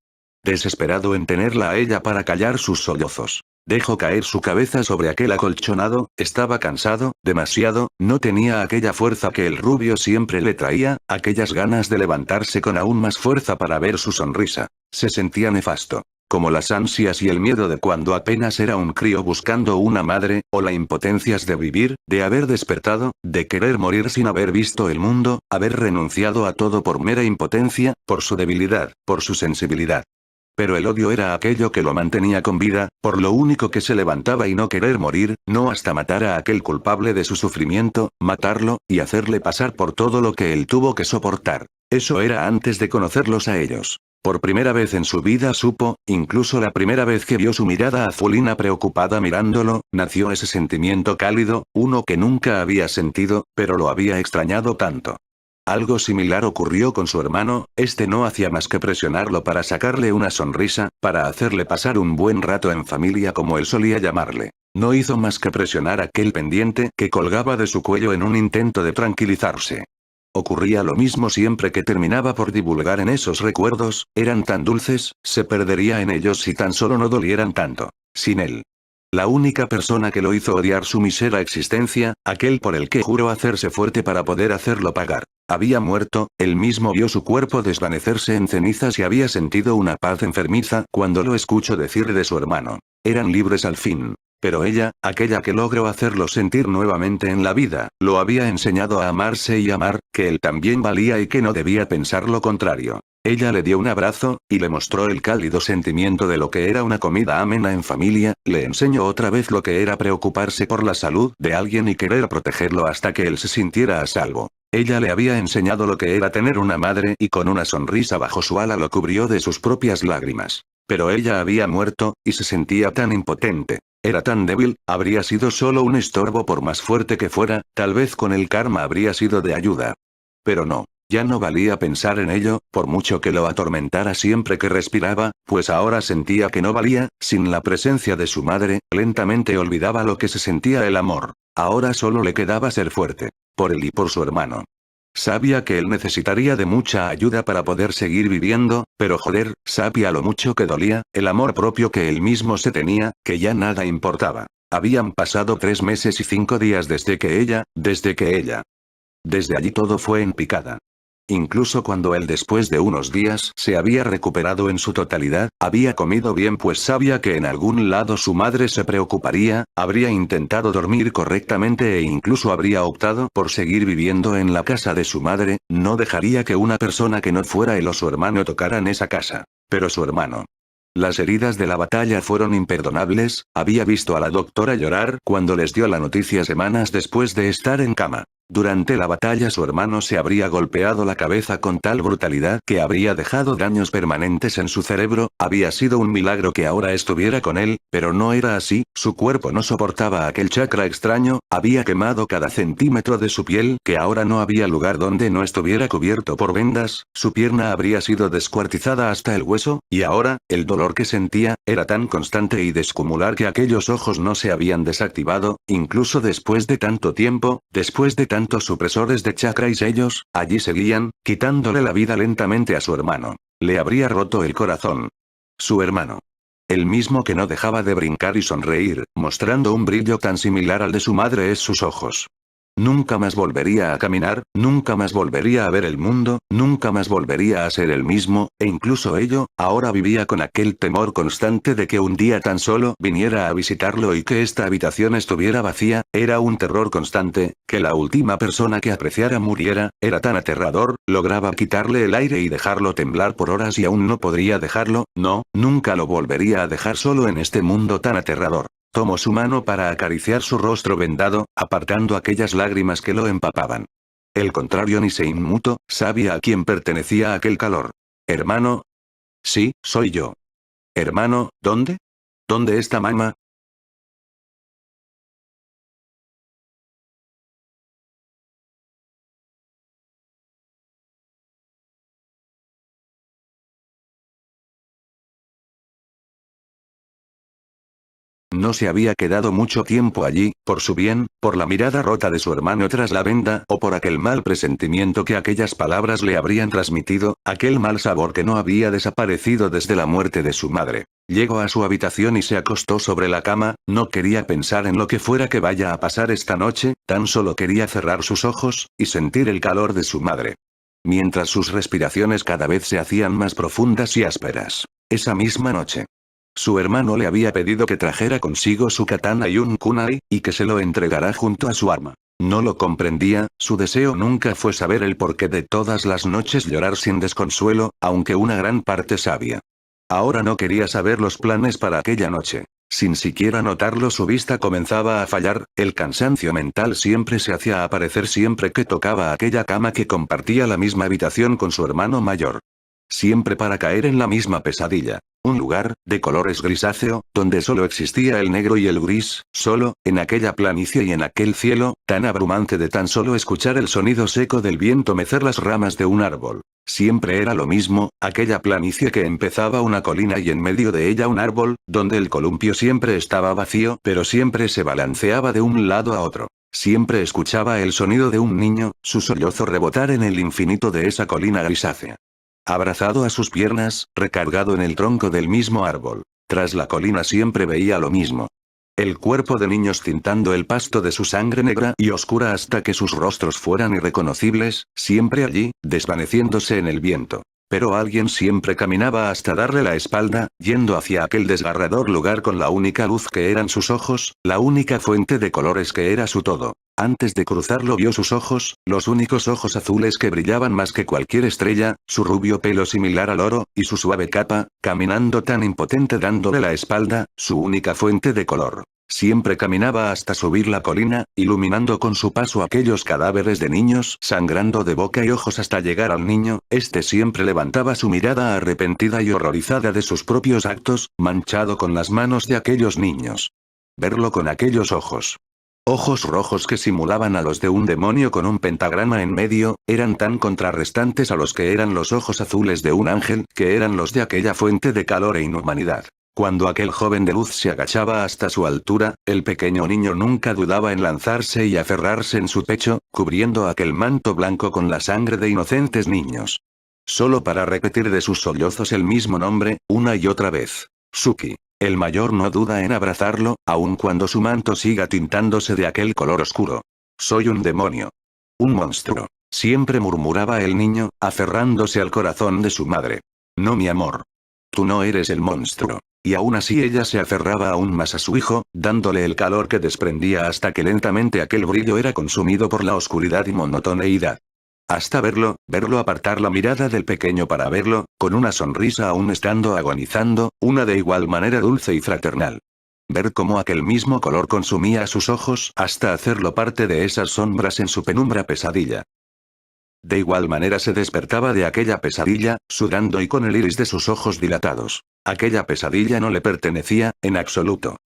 Desesperado en tenerla a ella para callar sus sollozos. Dejó caer su cabeza sobre aquel acolchonado, estaba cansado, demasiado, no tenía aquella fuerza que el rubio siempre le traía, aquellas ganas de levantarse con aún más fuerza para ver su sonrisa. Se sentía nefasto. Como las ansias y el miedo de cuando apenas era un crío buscando una madre, o la impotencia de vivir, de haber despertado, de querer morir sin haber visto el mundo, haber renunciado a todo por mera impotencia, por su debilidad, por su sensibilidad. Pero el odio era aquello que lo mantenía con vida, por lo único que se levantaba y no querer morir, no hasta matar a aquel culpable de su sufrimiento, matarlo, y hacerle pasar por todo lo que él tuvo que soportar. Eso era antes de conocerlos a ellos. Por primera vez en su vida supo, incluso la primera vez que vio su mirada azulina preocupada mirándolo, nació ese sentimiento cálido, uno que nunca había sentido, pero lo había extrañado tanto. Algo similar ocurrió con su hermano, este no hacía más que presionarlo para sacarle una sonrisa, para hacerle pasar un buen rato en familia como él solía llamarle. No hizo más que presionar aquel pendiente que colgaba de su cuello en un intento de tranquilizarse. Ocurría lo mismo siempre que terminaba por divulgar en esos recuerdos, eran tan dulces, se perdería en ellos si tan solo no dolieran tanto. Sin él. La única persona que lo hizo odiar su mísera existencia, aquel por el que juró hacerse fuerte para poder hacerlo pagar. Había muerto, él mismo vio su cuerpo desvanecerse en cenizas y había sentido una paz enfermiza cuando lo escuchó decir de su hermano. Eran libres al fin. Pero ella, aquella que logró hacerlo sentir nuevamente en la vida, lo había enseñado a amarse y amar, que él también valía y que no debía pensar lo contrario. Ella le dio un abrazo, y le mostró el cálido sentimiento de lo que era una comida amena en familia, le enseñó otra vez lo que era preocuparse por la salud de alguien y querer protegerlo hasta que él se sintiera a salvo. Ella le había enseñado lo que era tener una madre y con una sonrisa bajo su ala lo cubrió de sus propias lágrimas. Pero ella había muerto, y se sentía tan impotente. Era tan débil, habría sido solo un estorbo por más fuerte que fuera, tal vez con el karma habría sido de ayuda. Pero no. Ya no valía pensar en ello, por mucho que lo atormentara siempre que respiraba, pues ahora sentía que no valía, sin la presencia de su madre, lentamente olvidaba lo que se sentía el amor. Ahora solo le quedaba ser fuerte. Por él y por su hermano. Sabía que él necesitaría de mucha ayuda para poder seguir viviendo, pero joder, sabía lo mucho que dolía, el amor propio que él mismo se tenía, que ya nada importaba. Habían pasado 3 meses y 5 días desde que ella. Desde allí todo fue en picada. Incluso cuando él después de unos días se había recuperado en su totalidad, había comido bien pues sabía que en algún lado su madre se preocuparía, habría intentado dormir correctamente e incluso habría optado por seguir viviendo en la casa de su madre, no dejaría que una persona que no fuera él o su hermano tocaran esa casa. Pero su hermano. Las heridas de la batalla fueron imperdonables, había visto a la doctora llorar cuando les dio la noticia semanas después de estar en cama. Durante la batalla su hermano se habría golpeado la cabeza con tal brutalidad que habría dejado daños permanentes en su cerebro, había sido un milagro que ahora estuviera con él, pero no era así, su cuerpo no soportaba aquel chakra extraño, había quemado cada centímetro de su piel que ahora no había lugar donde no estuviera cubierto por vendas, su pierna habría sido descuartizada hasta el hueso, y ahora, el dolor que sentía, era tan constante y descomunal que aquellos ojos no se habían desactivado, incluso después de tanto tiempo, después de tantos supresores de chakra y sellos, allí seguían, quitándole la vida lentamente a su hermano. Le habría roto el corazón. Su hermano. El mismo que no dejaba de brincar y sonreír, mostrando un brillo tan similar al de su madre es sus ojos. Nunca más volvería a caminar, nunca más volvería a ver el mundo, nunca más volvería a ser el mismo, e incluso ello, ahora vivía con aquel temor constante de que un día tan solo viniera a visitarlo y que esta habitación estuviera vacía, era un terror constante, que la última persona que apreciara muriera, era tan aterrador, lograba quitarle el aire y dejarlo temblar por horas y aún no podría dejarlo, no, nunca lo volvería a dejar solo en este mundo tan aterrador. Tomó su mano para acariciar su rostro vendado, apartando aquellas lágrimas que lo empapaban. El contrario ni se inmutó, sabía a quién pertenecía aquel calor. ¿Hermano? Sí, soy yo. ¿Hermano, dónde? ¿Dónde está mamá? No se había quedado mucho tiempo allí, por su bien, por la mirada rota de su hermano tras la venda o por aquel mal presentimiento que aquellas palabras le habrían transmitido, aquel mal sabor que no había desaparecido desde la muerte de su madre. Llegó a su habitación y se acostó sobre la cama, no quería pensar en lo que fuera que vaya a pasar esta noche, tan solo quería cerrar sus ojos, y sentir el calor de su madre. Mientras sus respiraciones cada vez se hacían más profundas y ásperas. Esa misma noche. Su hermano le había pedido que trajera consigo su katana y un kunai, y que se lo entregara junto a su arma. No lo comprendía, su deseo nunca fue saber el porqué de todas las noches llorar sin desconsuelo, aunque una gran parte sabía. Ahora no quería saber los planes para aquella noche. Sin siquiera notarlo, su vista comenzaba a fallar, el cansancio mental siempre se hacía aparecer siempre que tocaba aquella cama que compartía la misma habitación con su hermano mayor. Siempre para caer en la misma pesadilla. Un lugar, de colores grisáceo, donde solo existía el negro y el gris, solo, en aquella planicie y en aquel cielo, tan abrumante de tan solo escuchar el sonido seco del viento mecer las ramas de un árbol. Siempre era lo mismo, aquella planicie que empezaba una colina y en medio de ella un árbol, donde el columpio siempre estaba vacío, pero siempre se balanceaba de un lado a otro. Siempre escuchaba el sonido de un niño, su sollozo rebotar en el infinito de esa colina grisácea. Abrazado a sus piernas, recargado en el tronco del mismo árbol. Tras la colina siempre veía lo mismo. El cuerpo de niños tintando el pasto de su sangre negra y oscura hasta que sus rostros fueran irreconocibles, siempre allí, desvaneciéndose en el viento. Pero alguien siempre caminaba hasta darle la espalda, yendo hacia aquel desgarrador lugar con la única luz que eran sus ojos, la única fuente de colores que era su todo. Antes de cruzarlo vio sus ojos, los únicos ojos azules que brillaban más que cualquier estrella, su rubio pelo similar al oro, y su suave capa, caminando tan impotente dándole la espalda, su única fuente de color. Siempre caminaba hasta subir la colina, iluminando con su paso aquellos cadáveres de niños sangrando de boca y ojos hasta llegar al niño, este siempre levantaba su mirada arrepentida y horrorizada de sus propios actos, manchado con las manos de aquellos niños. Verlo con aquellos ojos. Ojos rojos que simulaban a los de un demonio con un pentagrama en medio, eran tan contrarrestantes a los que eran los ojos azules de un ángel, que eran los de aquella fuente de calor e inhumanidad. Cuando aquel joven de luz se agachaba hasta su altura, el pequeño niño nunca dudaba en lanzarse y aferrarse en su pecho, cubriendo aquel manto blanco con la sangre de inocentes niños. Solo para repetir de sus sollozos el mismo nombre, una y otra vez. Suki. El mayor no duda en abrazarlo, aun cuando su manto siga tintándose de aquel color oscuro. Soy un demonio. Un monstruo. Siempre murmuraba el niño, aferrándose al corazón de su madre. No, mi amor. Tú no eres el monstruo. Y aún así ella se aferraba aún más a su hijo, dándole el calor que desprendía hasta que lentamente aquel brillo era consumido por la oscuridad y monotoneidad. Hasta verlo apartar la mirada del pequeño para verlo, con una sonrisa aún estando agonizando, una de igual manera dulce y fraternal. Ver cómo aquel mismo color consumía sus ojos hasta hacerlo parte de esas sombras en su penumbra pesadilla. De igual manera se despertaba de aquella pesadilla, sudando y con el iris de sus ojos dilatados. Aquella pesadilla no le pertenecía, en absoluto.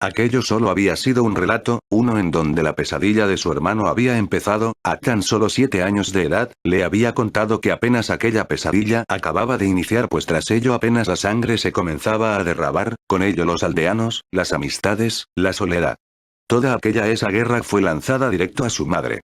Aquello solo había sido un relato, uno en donde la pesadilla de su hermano había empezado, a tan solo 7 años de edad, le había contado que apenas aquella pesadilla acababa de iniciar pues tras ello apenas la sangre se comenzaba a derramar, con ello los aldeanos, las amistades, la soledad. Toda esa guerra fue lanzada directo a su madre.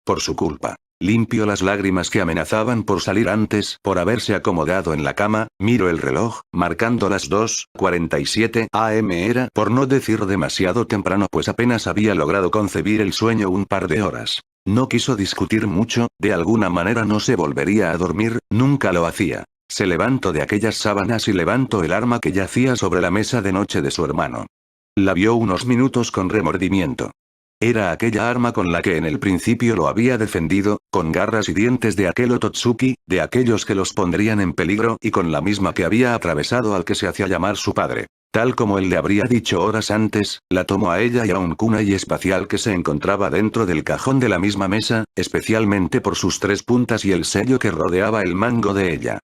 Por su culpa. Limpio las lágrimas que amenazaban por salir antes, por haberse acomodado en la cama, miro el reloj, marcando las 2:47 am era, por no decir demasiado temprano pues apenas había logrado concebir el sueño un par de horas. No quiso discutir mucho, de alguna manera no se volvería a dormir, nunca lo hacía. Se levantó de aquellas sábanas y levantó el arma que yacía sobre la mesa de noche de su hermano. La vio unos minutos con remordimiento. Era aquella arma con la que en el principio lo había defendido, con garras y dientes de aquel Ototsuki, de aquellos que los pondrían en peligro y con la misma que había atravesado al que se hacía llamar su padre. Tal como él le habría dicho horas antes, la tomó a ella y a un kunai espacial que se encontraba dentro del cajón de la misma mesa, especialmente por sus 3 puntas y el sello que rodeaba el mango de ella.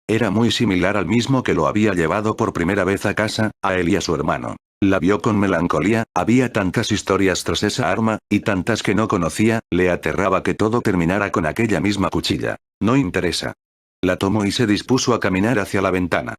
Era muy similar al mismo que lo había llevado por primera vez a casa, a él y a su hermano. La vio con melancolía, había tantas historias tras esa arma, y tantas que no conocía, le aterraba que todo terminara con aquella misma cuchilla. No interesa. La tomó y se dispuso a caminar hacia la ventana.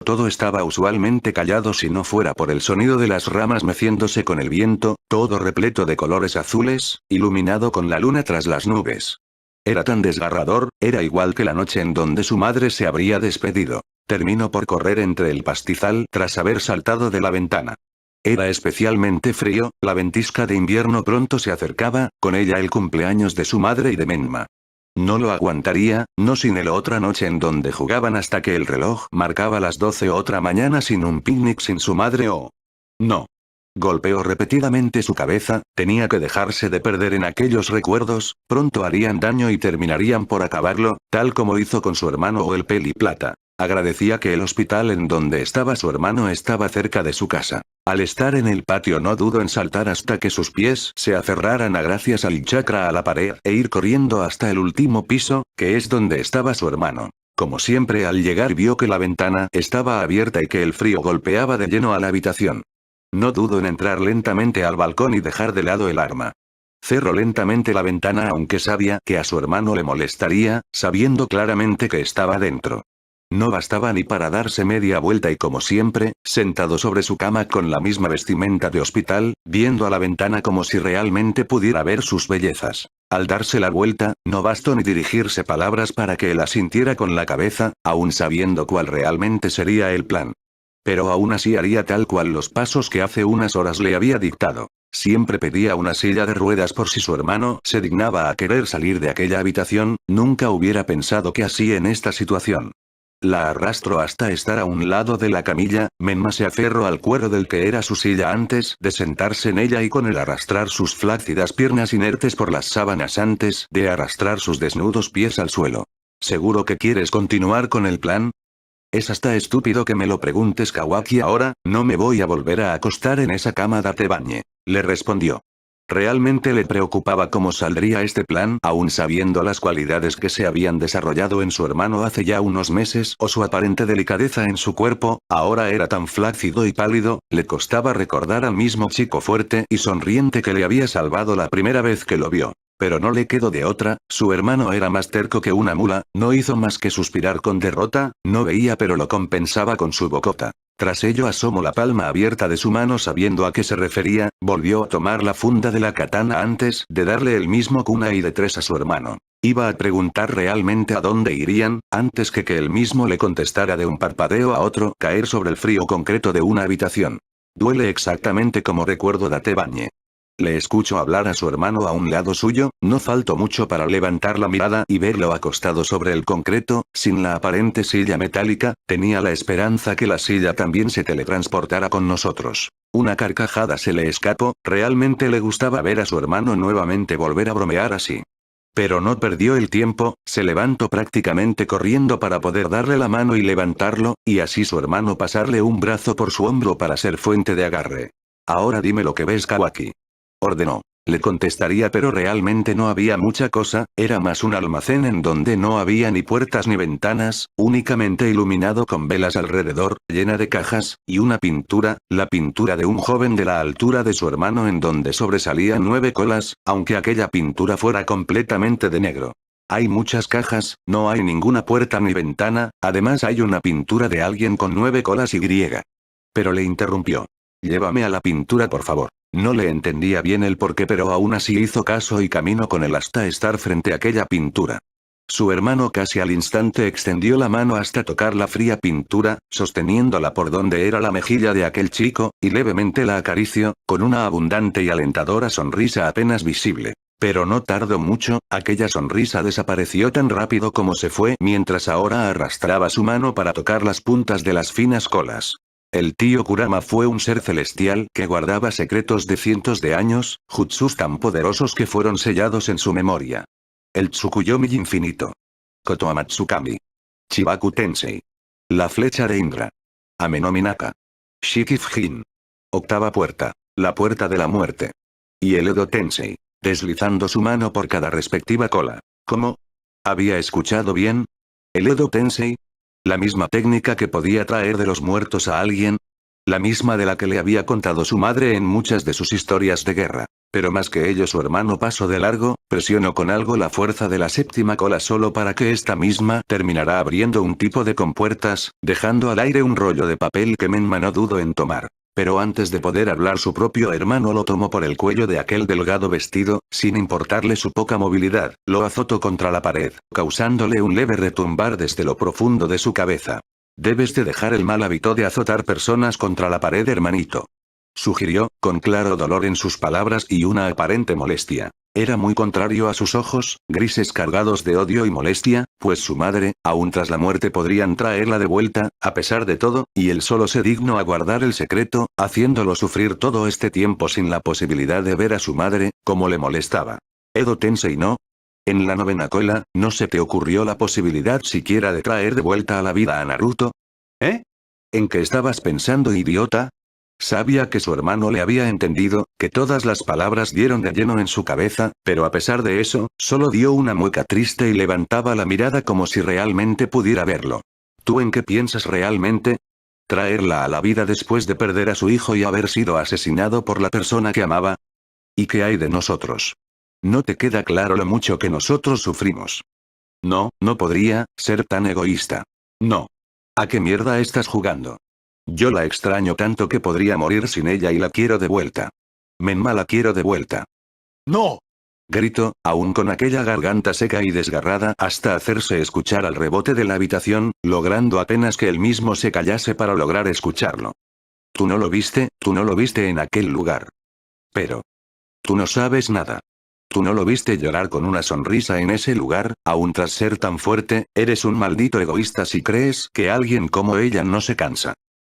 Todo estaba usualmente callado si no fuera por el sonido de las ramas meciéndose con el viento, todo repleto de colores azules, iluminado con la luna tras las nubes. Era tan desgarrador, era igual que la noche en donde su madre se habría despedido. Terminó por correr entre el pastizal tras haber saltado de la ventana. Era especialmente frío, la ventisca de invierno pronto se acercaba, con ella el cumpleaños de su madre y de Menma. No lo aguantaría, no sin el otra noche en donde jugaban hasta que el reloj marcaba las 12 otra mañana sin un picnic sin su madre o... No. Golpeó repetidamente su cabeza, tenía que dejarse de perder en aquellos recuerdos, pronto harían daño y terminarían por acabarlo, tal como hizo con su hermano o el peli plata. Agradecía que el hospital en donde estaba su hermano estaba cerca de su casa. Al estar en el patio no dudó en saltar hasta que sus pies se aferraran a gracias al chakra a la pared e ir corriendo hasta el último piso, que es donde estaba su hermano. Como siempre al llegar vio que la ventana estaba abierta y que el frío golpeaba de lleno a la habitación. No dudó en entrar lentamente al balcón y dejar de lado el arma. Cerró lentamente la ventana aunque sabía que a su hermano le molestaría, sabiendo claramente que estaba dentro. No bastaba ni para darse media vuelta y como siempre, sentado sobre su cama con la misma vestimenta de hospital, viendo a la ventana como si realmente pudiera ver sus bellezas. Al darse la vuelta, no bastó ni dirigirse palabras para que él asintiera con la cabeza, aún sabiendo cuál realmente sería el plan. Pero aún así haría tal cual los pasos que hace unas horas le había dictado. Siempre pedía una silla de ruedas por si su hermano se dignaba a querer salir de aquella habitación, nunca hubiera pensado que así en esta situación. La arrastró hasta estar a un lado de la camilla, Menma se aferró al cuero del que era su silla antes de sentarse en ella y con el arrastrar sus flácidas piernas inertes por las sábanas antes de arrastrar sus desnudos pies al suelo. ¿Seguro que quieres continuar con el plan? Es hasta estúpido que me lo preguntes Kawaki ahora, no me voy a volver a acostar en esa cama date bañe, le respondió. Realmente le preocupaba cómo saldría este plan, aún sabiendo las cualidades que se habían desarrollado en su hermano hace ya unos meses o su aparente delicadeza en su cuerpo, ahora era tan flácido y pálido, le costaba recordar al mismo chico fuerte y sonriente que le había salvado la primera vez que lo vio. Pero no le quedó de otra, su hermano era más terco que una mula, no hizo más que suspirar con derrota, no veía pero lo compensaba con su bocota. Tras ello asomó la palma abierta de su mano sabiendo a qué se refería, volvió a tomar la funda de la katana antes de darle el mismo kunai de 3 a su hermano. Iba a preguntar realmente a dónde irían, antes que él mismo le contestara de un parpadeo a otro caer sobre el frío concreto de una habitación. Duele exactamente como recuerdo date bañe. Le escucho hablar a su hermano a un lado suyo, no faltó mucho para levantar la mirada y verlo acostado sobre el concreto, sin la aparente silla metálica, tenía la esperanza que la silla también se teletransportara con nosotros. Una carcajada se le escapó, realmente le gustaba ver a su hermano nuevamente volver a bromear así. Pero no perdió el tiempo, se levantó prácticamente corriendo para poder darle la mano y levantarlo, y así su hermano pasarle un brazo por su hombro para ser fuente de agarre. Ahora dime lo que ves Kawaki. Ordenó. Le contestaría pero realmente no había mucha cosa, era más un almacén en donde no había ni puertas ni ventanas, únicamente iluminado con velas alrededor, llena de cajas, y una pintura, la pintura de un joven de la altura de su hermano en donde sobresalían 9 colas, aunque aquella pintura fuera completamente de negro. Hay muchas cajas, no hay ninguna puerta ni ventana, además hay una pintura de alguien con 9 colas y griega. Pero le interrumpió. Llévame a la pintura por favor. No le entendía bien el porqué pero aún así hizo caso y caminó con él hasta estar frente a aquella pintura. Su hermano casi al instante extendió la mano hasta tocar la fría pintura, sosteniéndola por donde era la mejilla de aquel chico, y levemente la acarició, con una abundante y alentadora sonrisa apenas visible. Pero no tardó mucho, aquella sonrisa desapareció tan rápido como se fue mientras ahora arrastraba su mano para tocar las puntas de las finas colas. El tío Kurama fue un ser celestial que guardaba secretos de cientos de años, jutsus tan poderosos que fueron sellados en su memoria. El Tsukuyomi infinito. Koto Amatsukami. Chibaku Tensei. La flecha de Indra. Amenomi Naka. Shiki Fujin. Octava puerta. La puerta de la muerte. Y el Edo Tensei. Deslizando su mano por cada respectiva cola. ¿Cómo? ¿Había escuchado bien? ¿El Edo Tensei? ¿La misma técnica que podía traer de los muertos a alguien? La misma de la que le había contado su madre en muchas de sus historias de guerra. Pero más que ello su hermano pasó de largo, presionó con algo la fuerza de la séptima cola solo para que esta misma terminara abriendo un tipo de compuertas, dejando al aire un rollo de papel que Menma no dudó en tomar. Pero antes de poder hablar su propio hermano lo tomó por el cuello de aquel delgado vestido, sin importarle su poca movilidad, lo azotó contra la pared, causándole un leve retumbar desde lo profundo de su cabeza. Debes de dejar el mal hábito de azotar personas contra la pared, hermanito. Sugirió, con claro dolor en sus palabras y una aparente molestia. Era muy contrario a sus ojos, grises cargados de odio y molestia, pues su madre, aún tras la muerte podrían traerla de vuelta, a pesar de todo, y él solo se dignó a guardar el secreto, haciéndolo sufrir todo este tiempo sin la posibilidad de ver a su madre, como le molestaba. Edo Tensei no. En la novena cola, ¿no se te ocurrió la posibilidad siquiera de traer de vuelta a la vida a Naruto? ¿Eh? ¿En qué estabas pensando, idiota? Sabía que su hermano le había entendido, que todas las palabras dieron de lleno en su cabeza, pero a pesar de eso, solo dio una mueca triste y levantaba la mirada como si realmente pudiera verlo. ¿Tú en qué piensas realmente? ¿Traerla a la vida después de perder a su hijo y haber sido asesinado por la persona que amaba? ¿Y qué hay de nosotros? ¿No te queda claro lo mucho que nosotros sufrimos? No, no podría ser tan egoísta. No. ¿A qué mierda estás jugando? Yo la extraño tanto que podría morir sin ella y la quiero de vuelta. Menma, la quiero de vuelta. ¡No! Gritó, aún con aquella garganta seca y desgarrada hasta hacerse escuchar al rebote de la habitación, logrando apenas que él mismo se callase para lograr escucharlo. Tú no lo viste en aquel lugar. Pero. Tú no sabes nada. Tú no lo viste llorar con una sonrisa en ese lugar, aún tras ser tan fuerte, eres un maldito egoísta si crees que alguien como ella no se cansa.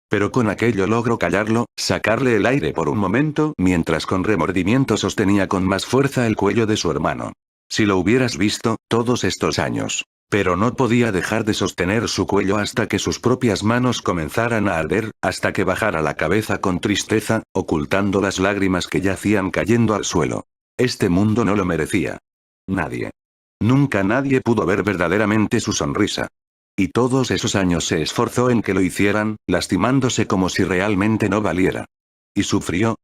Pero con aquello logró callarlo, sacarle el aire por un momento, mientras con remordimiento sostenía con más fuerza el cuello de su hermano. Si lo hubieras visto, todos estos años. Pero no podía dejar de sostener su cuello hasta que sus propias manos comenzaran a arder, hasta que bajara la cabeza con tristeza, ocultando las lágrimas que yacían cayendo al suelo. Este mundo no lo merecía. Nadie. Nunca nadie pudo ver verdaderamente su sonrisa. Y todos esos años se esforzó en que lo hicieran, lastimándose como si realmente no valiera. Y sufrió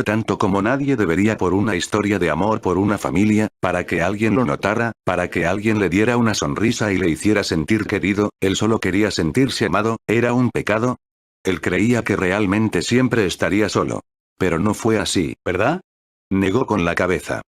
tanto como nadie debería por una historia de amor, por una familia, para que alguien lo notara, para que alguien le diera una sonrisa y le hiciera sentir querido. Él solo quería sentirse amado. ¿Era un pecado? Él creía que realmente siempre estaría solo. Pero no fue así, ¿verdad? Negó con la cabeza.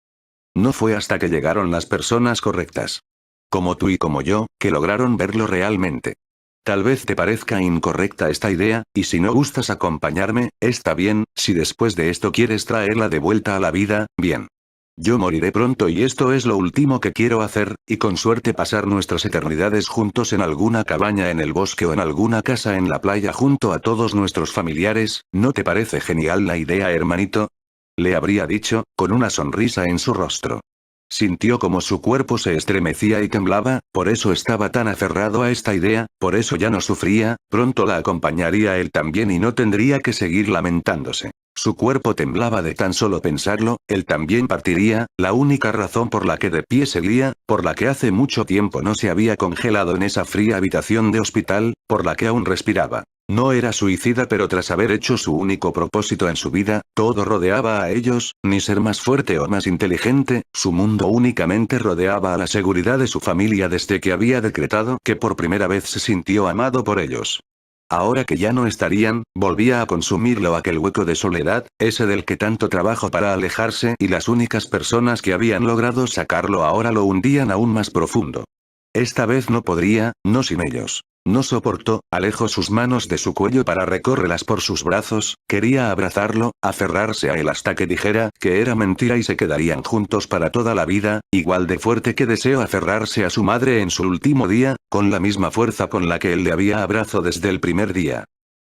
No fue hasta que llegaron las personas correctas. Como tú y como yo, que lograron verlo realmente. Tal vez te parezca incorrecta esta idea, y si no gustas acompañarme, está bien. Si después de esto quieres traerla de vuelta a la vida, bien. Yo moriré pronto y esto es lo último que quiero hacer, y con suerte pasar nuestras eternidades juntos en alguna cabaña en el bosque o en alguna casa en la playa junto a todos nuestros familiares. ¿No te parece genial la idea, hermanito? Le habría dicho, con una sonrisa en su rostro. Sintió como su cuerpo se estremecía y temblaba, por eso estaba tan aferrado a esta idea, por eso ya no sufría, pronto la acompañaría él también y no tendría que seguir lamentándose. Su cuerpo temblaba de tan solo pensarlo, él también partiría, la única razón por la que de pie seguía, por la que hace mucho tiempo no se había congelado en esa fría habitación de hospital, por la que aún respiraba. No era suicida, pero tras haber hecho su único propósito en su vida, todo rodeaba a ellos, ni ser más fuerte o más inteligente, su mundo únicamente rodeaba a la seguridad de su familia desde que había decretado que por primera vez se sintió amado por ellos. Ahora que ya no estarían, volvía a consumirlo aquel hueco de soledad, ese del que tanto trabajo para alejarse, y las únicas personas que habían logrado sacarlo ahora lo hundían aún más profundo. Esta vez no podría, no sin ellos. No soportó, alejó sus manos de su cuello para recorrerlas por sus brazos, quería abrazarlo, aferrarse a él hasta que dijera que era mentira y se quedarían juntos para toda la vida, igual de fuerte que deseó aferrarse a su madre en su último día, con la misma fuerza con la que él le había abrazado desde el primer día.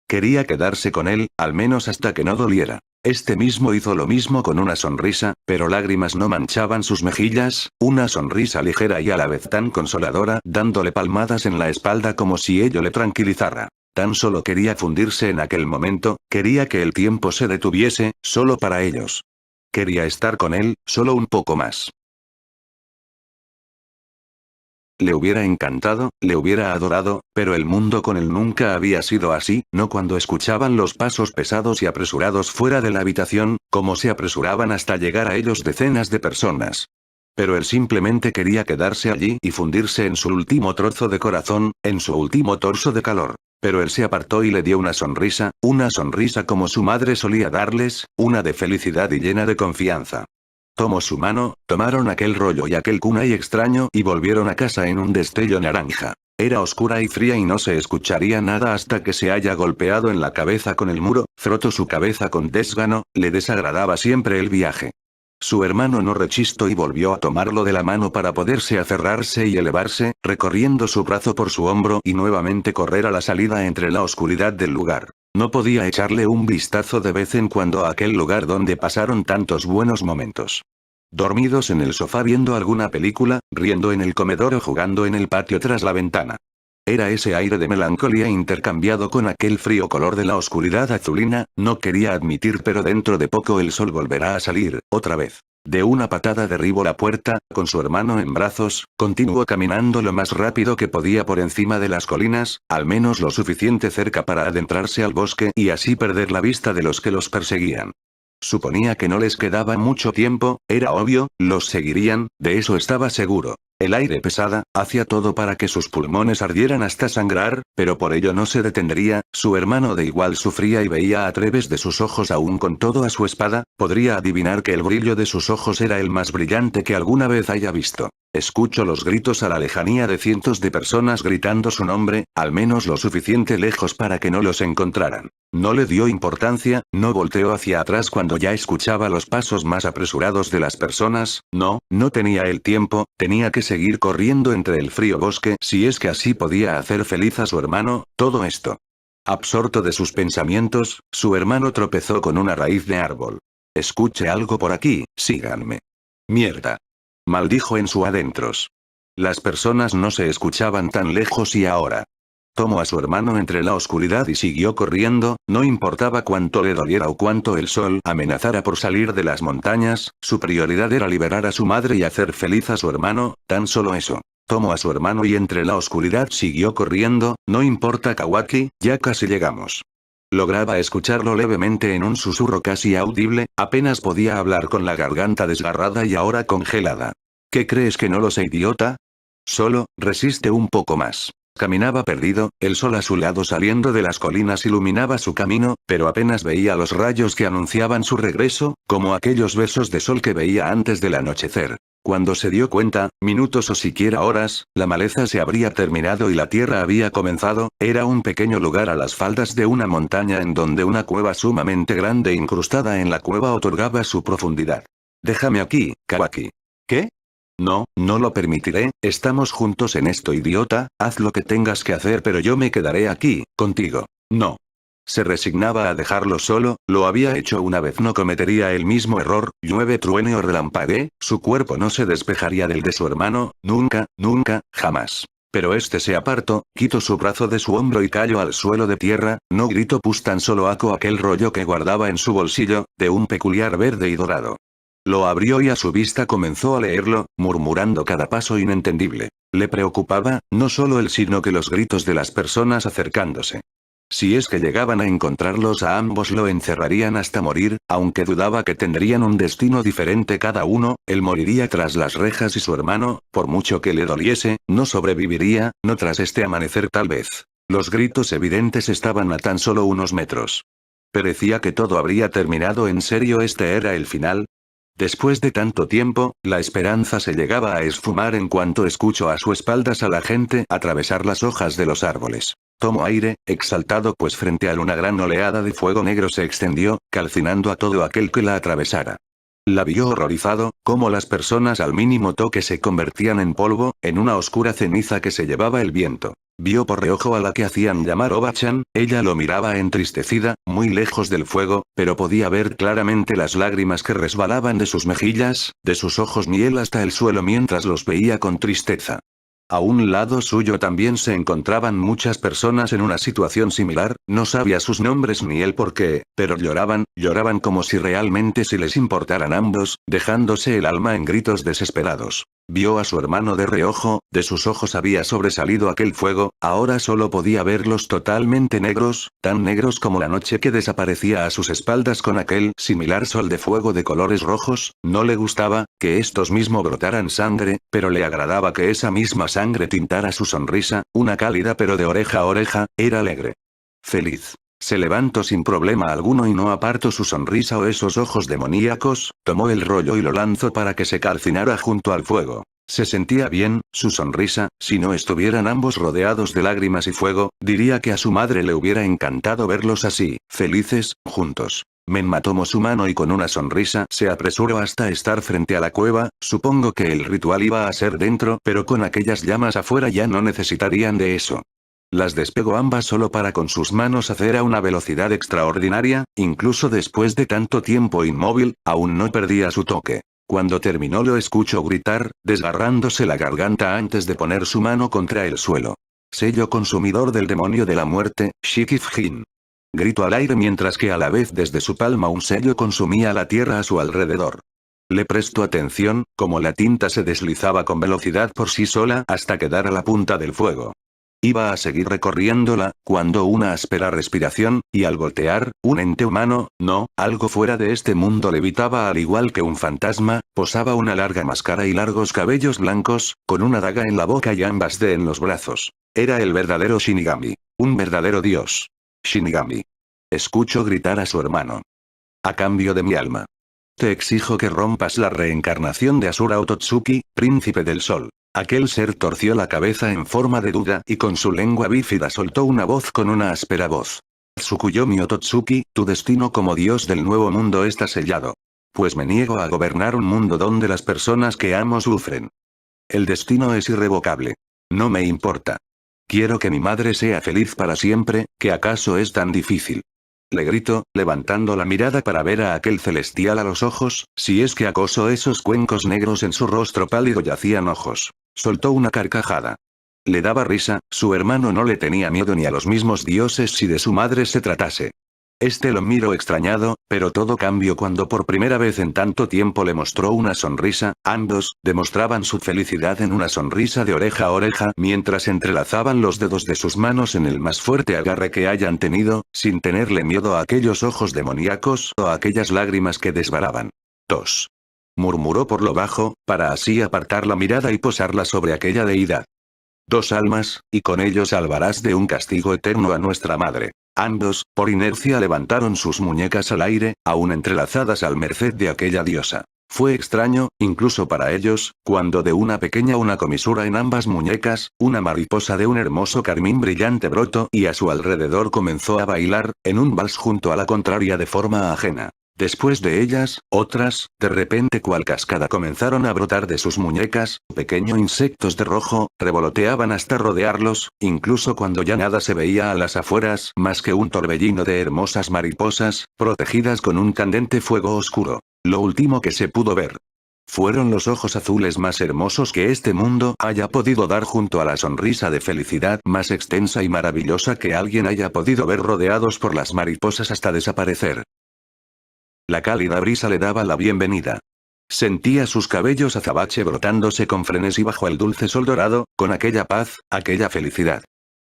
Quería quedarse con él, al menos hasta que no doliera. Este mismo hizo lo mismo con una sonrisa, pero lágrimas no manchaban sus mejillas, una sonrisa ligera y a la vez tan consoladora, dándole palmadas en la espalda como si ello le tranquilizara. Tan solo quería fundirse en aquel momento, quería que el tiempo se detuviese, solo para ellos. Quería estar con él, solo un poco más. Le hubiera encantado, le hubiera adorado, pero el mundo con él nunca había sido así, no cuando escuchaban los pasos pesados y apresurados fuera de la habitación, como se apresuraban hasta llegar a ellos decenas de personas. Pero él simplemente quería quedarse allí y fundirse en su último trozo de corazón, en su último torso de calor. Pero él se apartó y le dio una sonrisa como su madre solía darles, una de felicidad y llena de confianza. Tomó su mano, tomaron aquel rollo y aquel kunai extraño y volvieron a casa en un destello naranja. Era oscura y fría y no se escucharía nada hasta que se haya golpeado en la cabeza con el muro. Frotó su cabeza con desgano, le desagradaba siempre el viaje. Su hermano no rechistó y volvió a tomarlo de la mano para poderse aferrarse y elevarse, recorriendo su brazo por su hombro y nuevamente correr a la salida entre la oscuridad del lugar. No podía echarle un vistazo de vez en cuando a aquel lugar donde pasaron tantos buenos momentos. Dormidos en el sofá viendo alguna película, riendo en el comedor o jugando en el patio tras la ventana. Era ese aire de melancolía intercambiado con aquel frío color de la oscuridad azulina, no quería admitir, pero dentro de poco el sol volverá a salir, otra vez. De una patada derribó la puerta, con su hermano en brazos, continuó caminando lo más rápido que podía por encima de las colinas, al menos lo suficiente cerca para adentrarse al bosque y así perder la vista de los que los perseguían. Suponía que no les quedaba mucho tiempo, era obvio, los seguirían, de eso estaba seguro. El aire pesada, hacía todo para que sus pulmones ardieran hasta sangrar, pero por ello no se detendría. Su hermano de igual sufría y veía a través de sus ojos aún con todo a su espada, podría adivinar que el brillo de sus ojos era el más brillante que alguna vez haya visto. Escucho los gritos a la lejanía de cientos de personas gritando su nombre, al menos lo suficiente lejos para que no los encontraran. No le dio importancia, no volteó hacia atrás cuando ya escuchaba los pasos más apresurados de las personas, no tenía el tiempo, tenía que seguir corriendo entre el frío bosque si es que así podía hacer feliz a su hermano, todo esto. Absorto de sus pensamientos, su hermano tropezó con una raíz de árbol. Escuche algo por aquí, síganme. Mierda. Maldijo en su adentros. Las personas no se escuchaban tan lejos y ahora. Tomó a su hermano entre la oscuridad y siguió corriendo, no importaba cuánto le doliera o cuánto el sol amenazara por salir de las montañas, su prioridad era liberar a su madre y hacer feliz a su hermano, tan solo eso. Tomó a su hermano y entre la oscuridad siguió corriendo, no importa Kawaki, ya casi llegamos. Lograba escucharlo levemente en un susurro casi audible, apenas podía hablar con la garganta desgarrada y ahora congelada. ¿Qué crees que no lo sé, idiota? Solo, resiste un poco más. Caminaba perdido, el sol azulado saliendo de las colinas iluminaba su camino, pero apenas veía los rayos que anunciaban su regreso, como aquellos besos de sol que veía antes del anochecer. Cuando se dio cuenta, minutos o siquiera horas, la maleza se habría terminado y la tierra había comenzado. Era un pequeño lugar a las faldas de una montaña en donde una cueva sumamente grande incrustada en la cueva otorgaba su profundidad. Déjame aquí, Kawaki. ¿Qué? No, no lo permitiré, estamos juntos en esto, idiota, haz lo que tengas que hacer, pero yo me quedaré aquí, contigo. No. Se resignaba a dejarlo solo, lo había hecho una vez, no cometería el mismo error, llueve, truene o relampaguee, su cuerpo no se despejaría del de su hermano, nunca, nunca, jamás. Pero este se apartó, quitó su brazo de su hombro y cayó al suelo de tierra, no gritó pues tan solo sacó aquel rollo que guardaba en su bolsillo, de un peculiar verde y dorado. Lo abrió y a su vista comenzó a leerlo, murmurando cada paso inentendible. Le preocupaba, no solo él sino que los gritos de las personas acercándose. Si es que llegaban a encontrarlos a ambos lo encerrarían hasta morir, aunque dudaba que tendrían un destino diferente cada uno, él moriría tras las rejas y su hermano, por mucho que le doliese, no sobreviviría, no tras este amanecer tal vez. Los gritos evidentes estaban a tan solo unos metros. Parecía que todo habría terminado en serio, este era el final. Después de tanto tiempo, la esperanza se llegaba a esfumar en cuanto escuchó a su espaldas a la gente atravesar las hojas de los árboles. Tomó aire, exaltado pues frente a él una gran oleada de fuego negro se extendió, calcinando a todo aquel que la atravesara. La vio horrorizado, como las personas al mínimo toque se convertían en polvo, en una oscura ceniza que se llevaba el viento. Vio por reojo a la que hacían llamar Oba-chan, ella lo miraba entristecida, muy lejos del fuego, pero podía ver claramente las lágrimas que resbalaban de sus mejillas, de sus ojos miel hasta el suelo mientras los veía con tristeza. A un lado suyo también se encontraban muchas personas en una situación similar, no sabía sus nombres ni el por qué, pero lloraban como si realmente se les importaran ambos, dejándose el alma en gritos desesperados. Vio a su hermano de reojo, de sus ojos había sobresalido aquel fuego, ahora solo podía verlos totalmente negros, tan negros como la noche que desaparecía a sus espaldas con aquel similar sol de fuego de colores rojos. No le gustaba que estos mismos brotaran sangre, pero le agradaba que esa misma sangre tintara su sonrisa, una cálida pero de oreja a oreja, era alegre. Feliz. Se levantó sin problema alguno y no apartó su sonrisa o esos ojos demoníacos, tomó el rollo y lo lanzó para que se calcinara junto al fuego. Se sentía bien, su sonrisa, si no estuvieran ambos rodeados de lágrimas y fuego, diría que a su madre le hubiera encantado verlos así, felices, juntos. Men tomó su mano y con una sonrisa se apresuró hasta estar frente a la cueva. Supongo que el ritual iba a ser dentro, pero con aquellas llamas afuera ya no necesitarían de eso. Las despegó ambas solo para con sus manos hacer a una velocidad extraordinaria, incluso después de tanto tiempo inmóvil, aún no perdía su toque. Cuando terminó lo escuchó gritar, desgarrándose la garganta antes de poner su mano contra el suelo. Sello consumidor del demonio de la muerte, Shikif-jin. Gritó al aire mientras que a la vez desde su palma un sello consumía la tierra a su alrededor. Le prestó atención, como la tinta se deslizaba con velocidad por sí sola hasta quedar a la punta del fuego. Iba a seguir recorriéndola, cuando una áspera respiración, y al voltear, un ente humano, no, algo fuera de este mundo levitaba al igual que un fantasma, posaba una larga máscara y largos cabellos blancos, con una daga en la boca y ambas en los brazos. Era el verdadero Shinigami. Un verdadero dios. Shinigami. Escucho gritar a su hermano. A cambio de mi alma. Te exijo que rompas la reencarnación de Asura Ototsuki, príncipe del sol. Aquel ser torció la cabeza en forma de duda y con su lengua bífida soltó una voz con una áspera voz. Tsukuyomi Ototsuki, tu destino como dios del nuevo mundo está sellado. Pues me niego a gobernar un mundo donde las personas que amo sufren. El destino es irrevocable. No me importa. Quiero que mi madre sea feliz para siempre, ¿que acaso es tan difícil? Le grito, levantando la mirada para ver a aquel celestial a los ojos, si es que acoso esos cuencos negros en su rostro pálido yacían ojos. Soltó una carcajada. Le daba risa, su hermano no le tenía miedo ni a los mismos dioses si de su madre se tratase. Este lo miró extrañado, pero todo cambió cuando por primera vez en tanto tiempo le mostró una sonrisa. Ambos demostraban su felicidad en una sonrisa de oreja a oreja mientras entrelazaban los dedos de sus manos en el más fuerte agarre que hayan tenido, sin tenerle miedo a aquellos ojos demoníacos o a aquellas lágrimas que desbaraban. Tos. Murmuró por lo bajo, para así apartar la mirada y posarla sobre aquella deidad. 2 almas, y con ello salvarás de un castigo eterno a nuestra madre. Ambos, por inercia levantaron sus muñecas al aire, aún entrelazadas al merced de aquella diosa. Fue extraño, incluso para ellos, cuando de una pequeña una comisura en ambas muñecas, una mariposa de un hermoso carmín brillante brotó y a su alrededor comenzó a bailar, en un vals junto a la contraria de forma ajena. Después de ellas, otras, de repente cual cascada comenzaron a brotar de sus muñecas, pequeños insectos de rojo, revoloteaban hasta rodearlos, incluso cuando ya nada se veía a las afueras más que un torbellino de hermosas mariposas, protegidas con un candente fuego oscuro. Lo último que se pudo ver. Fueron los ojos azules más hermosos que este mundo haya podido dar junto a la sonrisa de felicidad más extensa y maravillosa que alguien haya podido ver rodeados por las mariposas hasta desaparecer. La cálida brisa le daba la bienvenida. Sentía sus cabellos azabache brotándose con frenesí bajo el dulce sol dorado, con aquella paz, aquella felicidad.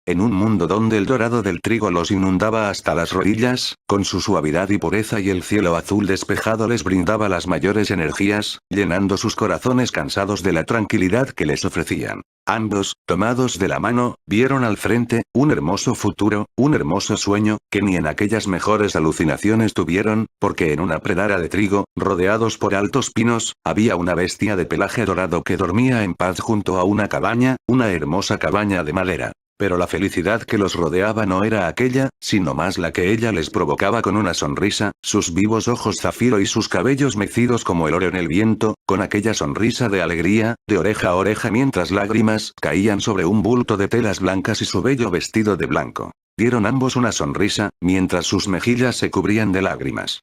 En un mundo donde el dorado del trigo los inundaba hasta las rodillas, con su suavidad y pureza y el cielo azul despejado les brindaba las mayores energías, llenando sus corazones cansados de la tranquilidad que les ofrecían. Ambos, tomados de la mano, vieron al frente, un hermoso futuro, un hermoso sueño, que ni en aquellas mejores alucinaciones tuvieron, porque en una pradera de trigo, rodeados por altos pinos, había una bestia de pelaje dorado que dormía en paz junto a una cabaña, una hermosa cabaña de madera. Pero la felicidad que los rodeaba no era aquella, sino más la que ella les provocaba con una sonrisa, sus vivos ojos zafiro y sus cabellos mecidos como el oro en el viento, con aquella sonrisa de alegría, de oreja a oreja mientras lágrimas caían sobre un bulto de telas blancas y su bello vestido de blanco. Dieron ambos una sonrisa, mientras sus mejillas se cubrían de lágrimas.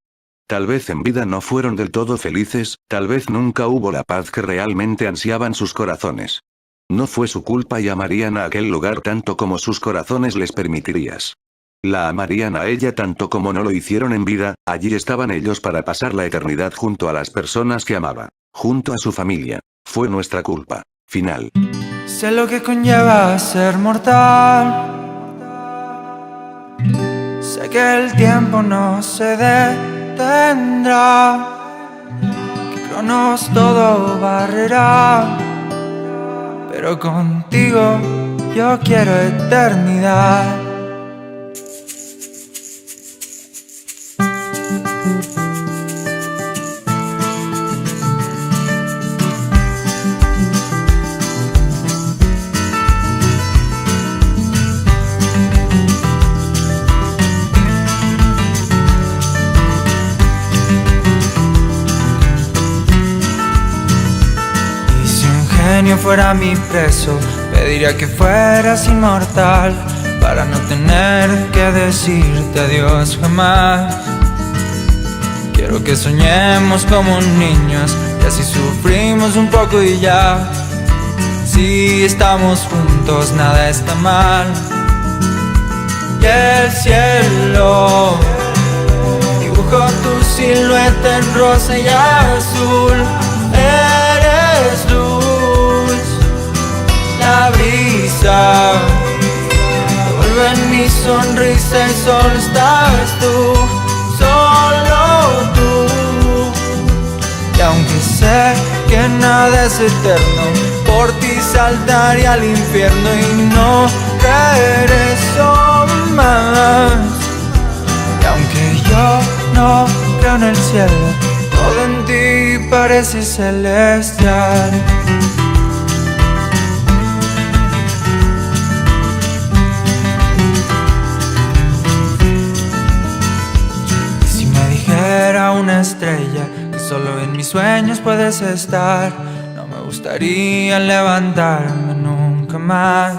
Tal vez en vida no fueron del todo felices, tal vez nunca hubo la paz que realmente ansiaban sus corazones. No fue su culpa y amarían a aquel lugar tanto como sus corazones les permitirías. La amarían a ella tanto como no lo hicieron en vida, allí estaban ellos para pasar la eternidad junto a las personas que amaba, junto a su familia. Fue nuestra culpa. Final. Sé lo que conlleva ser mortal. Sé que el tiempo no se detendrá, que Cronos todo barrerá. Pero contigo yo quiero eternidad. fuera mi preso, pediría que fueras inmortal, para no tener que decirte adiós jamás. Quiero que soñemos como niños, y así sufrimos un poco y ya. Si estamos juntos nada está mal. Y el cielo dibujó tu silueta en rosa y azul. Eres luz, la brisa devuelve en mi sonrisa y solo estás tú, solo tú. Y aunque sé que nada es eterno, por ti saltaría al infierno y no regreso más. Y aunque yo no creo en el cielo, todo en ti parece celestial. Y si me dijera una estrella que solo en mis sueños puedes estar, no me gustaría levantarme nunca más.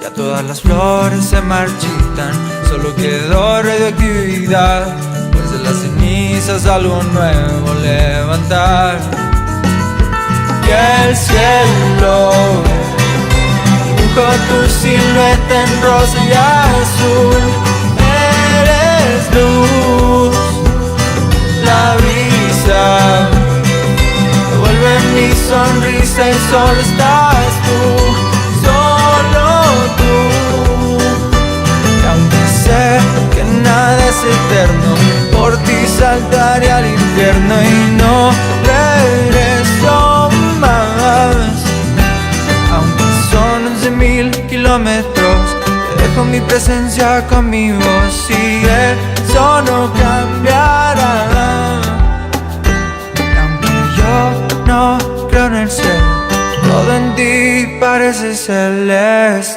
Ya todas las flores se marchitan, solo quedó radioactividad, pues de las cenizas algo nuevo levantar. Y el cielo dibujó tu silueta en rosa y azul. Eres luz, la brisa devuelve mi sonrisa y solo estás tú, solo tú. Y aunque sé que nada es eterno, por ti saltaré al infierno y no regreso más. Aunque son 11.000 kilómetros, te dejo mi presencia con mi voz y eso no cambiará. Y aunque yo no creo en el cielo, todo en ti parece celestial.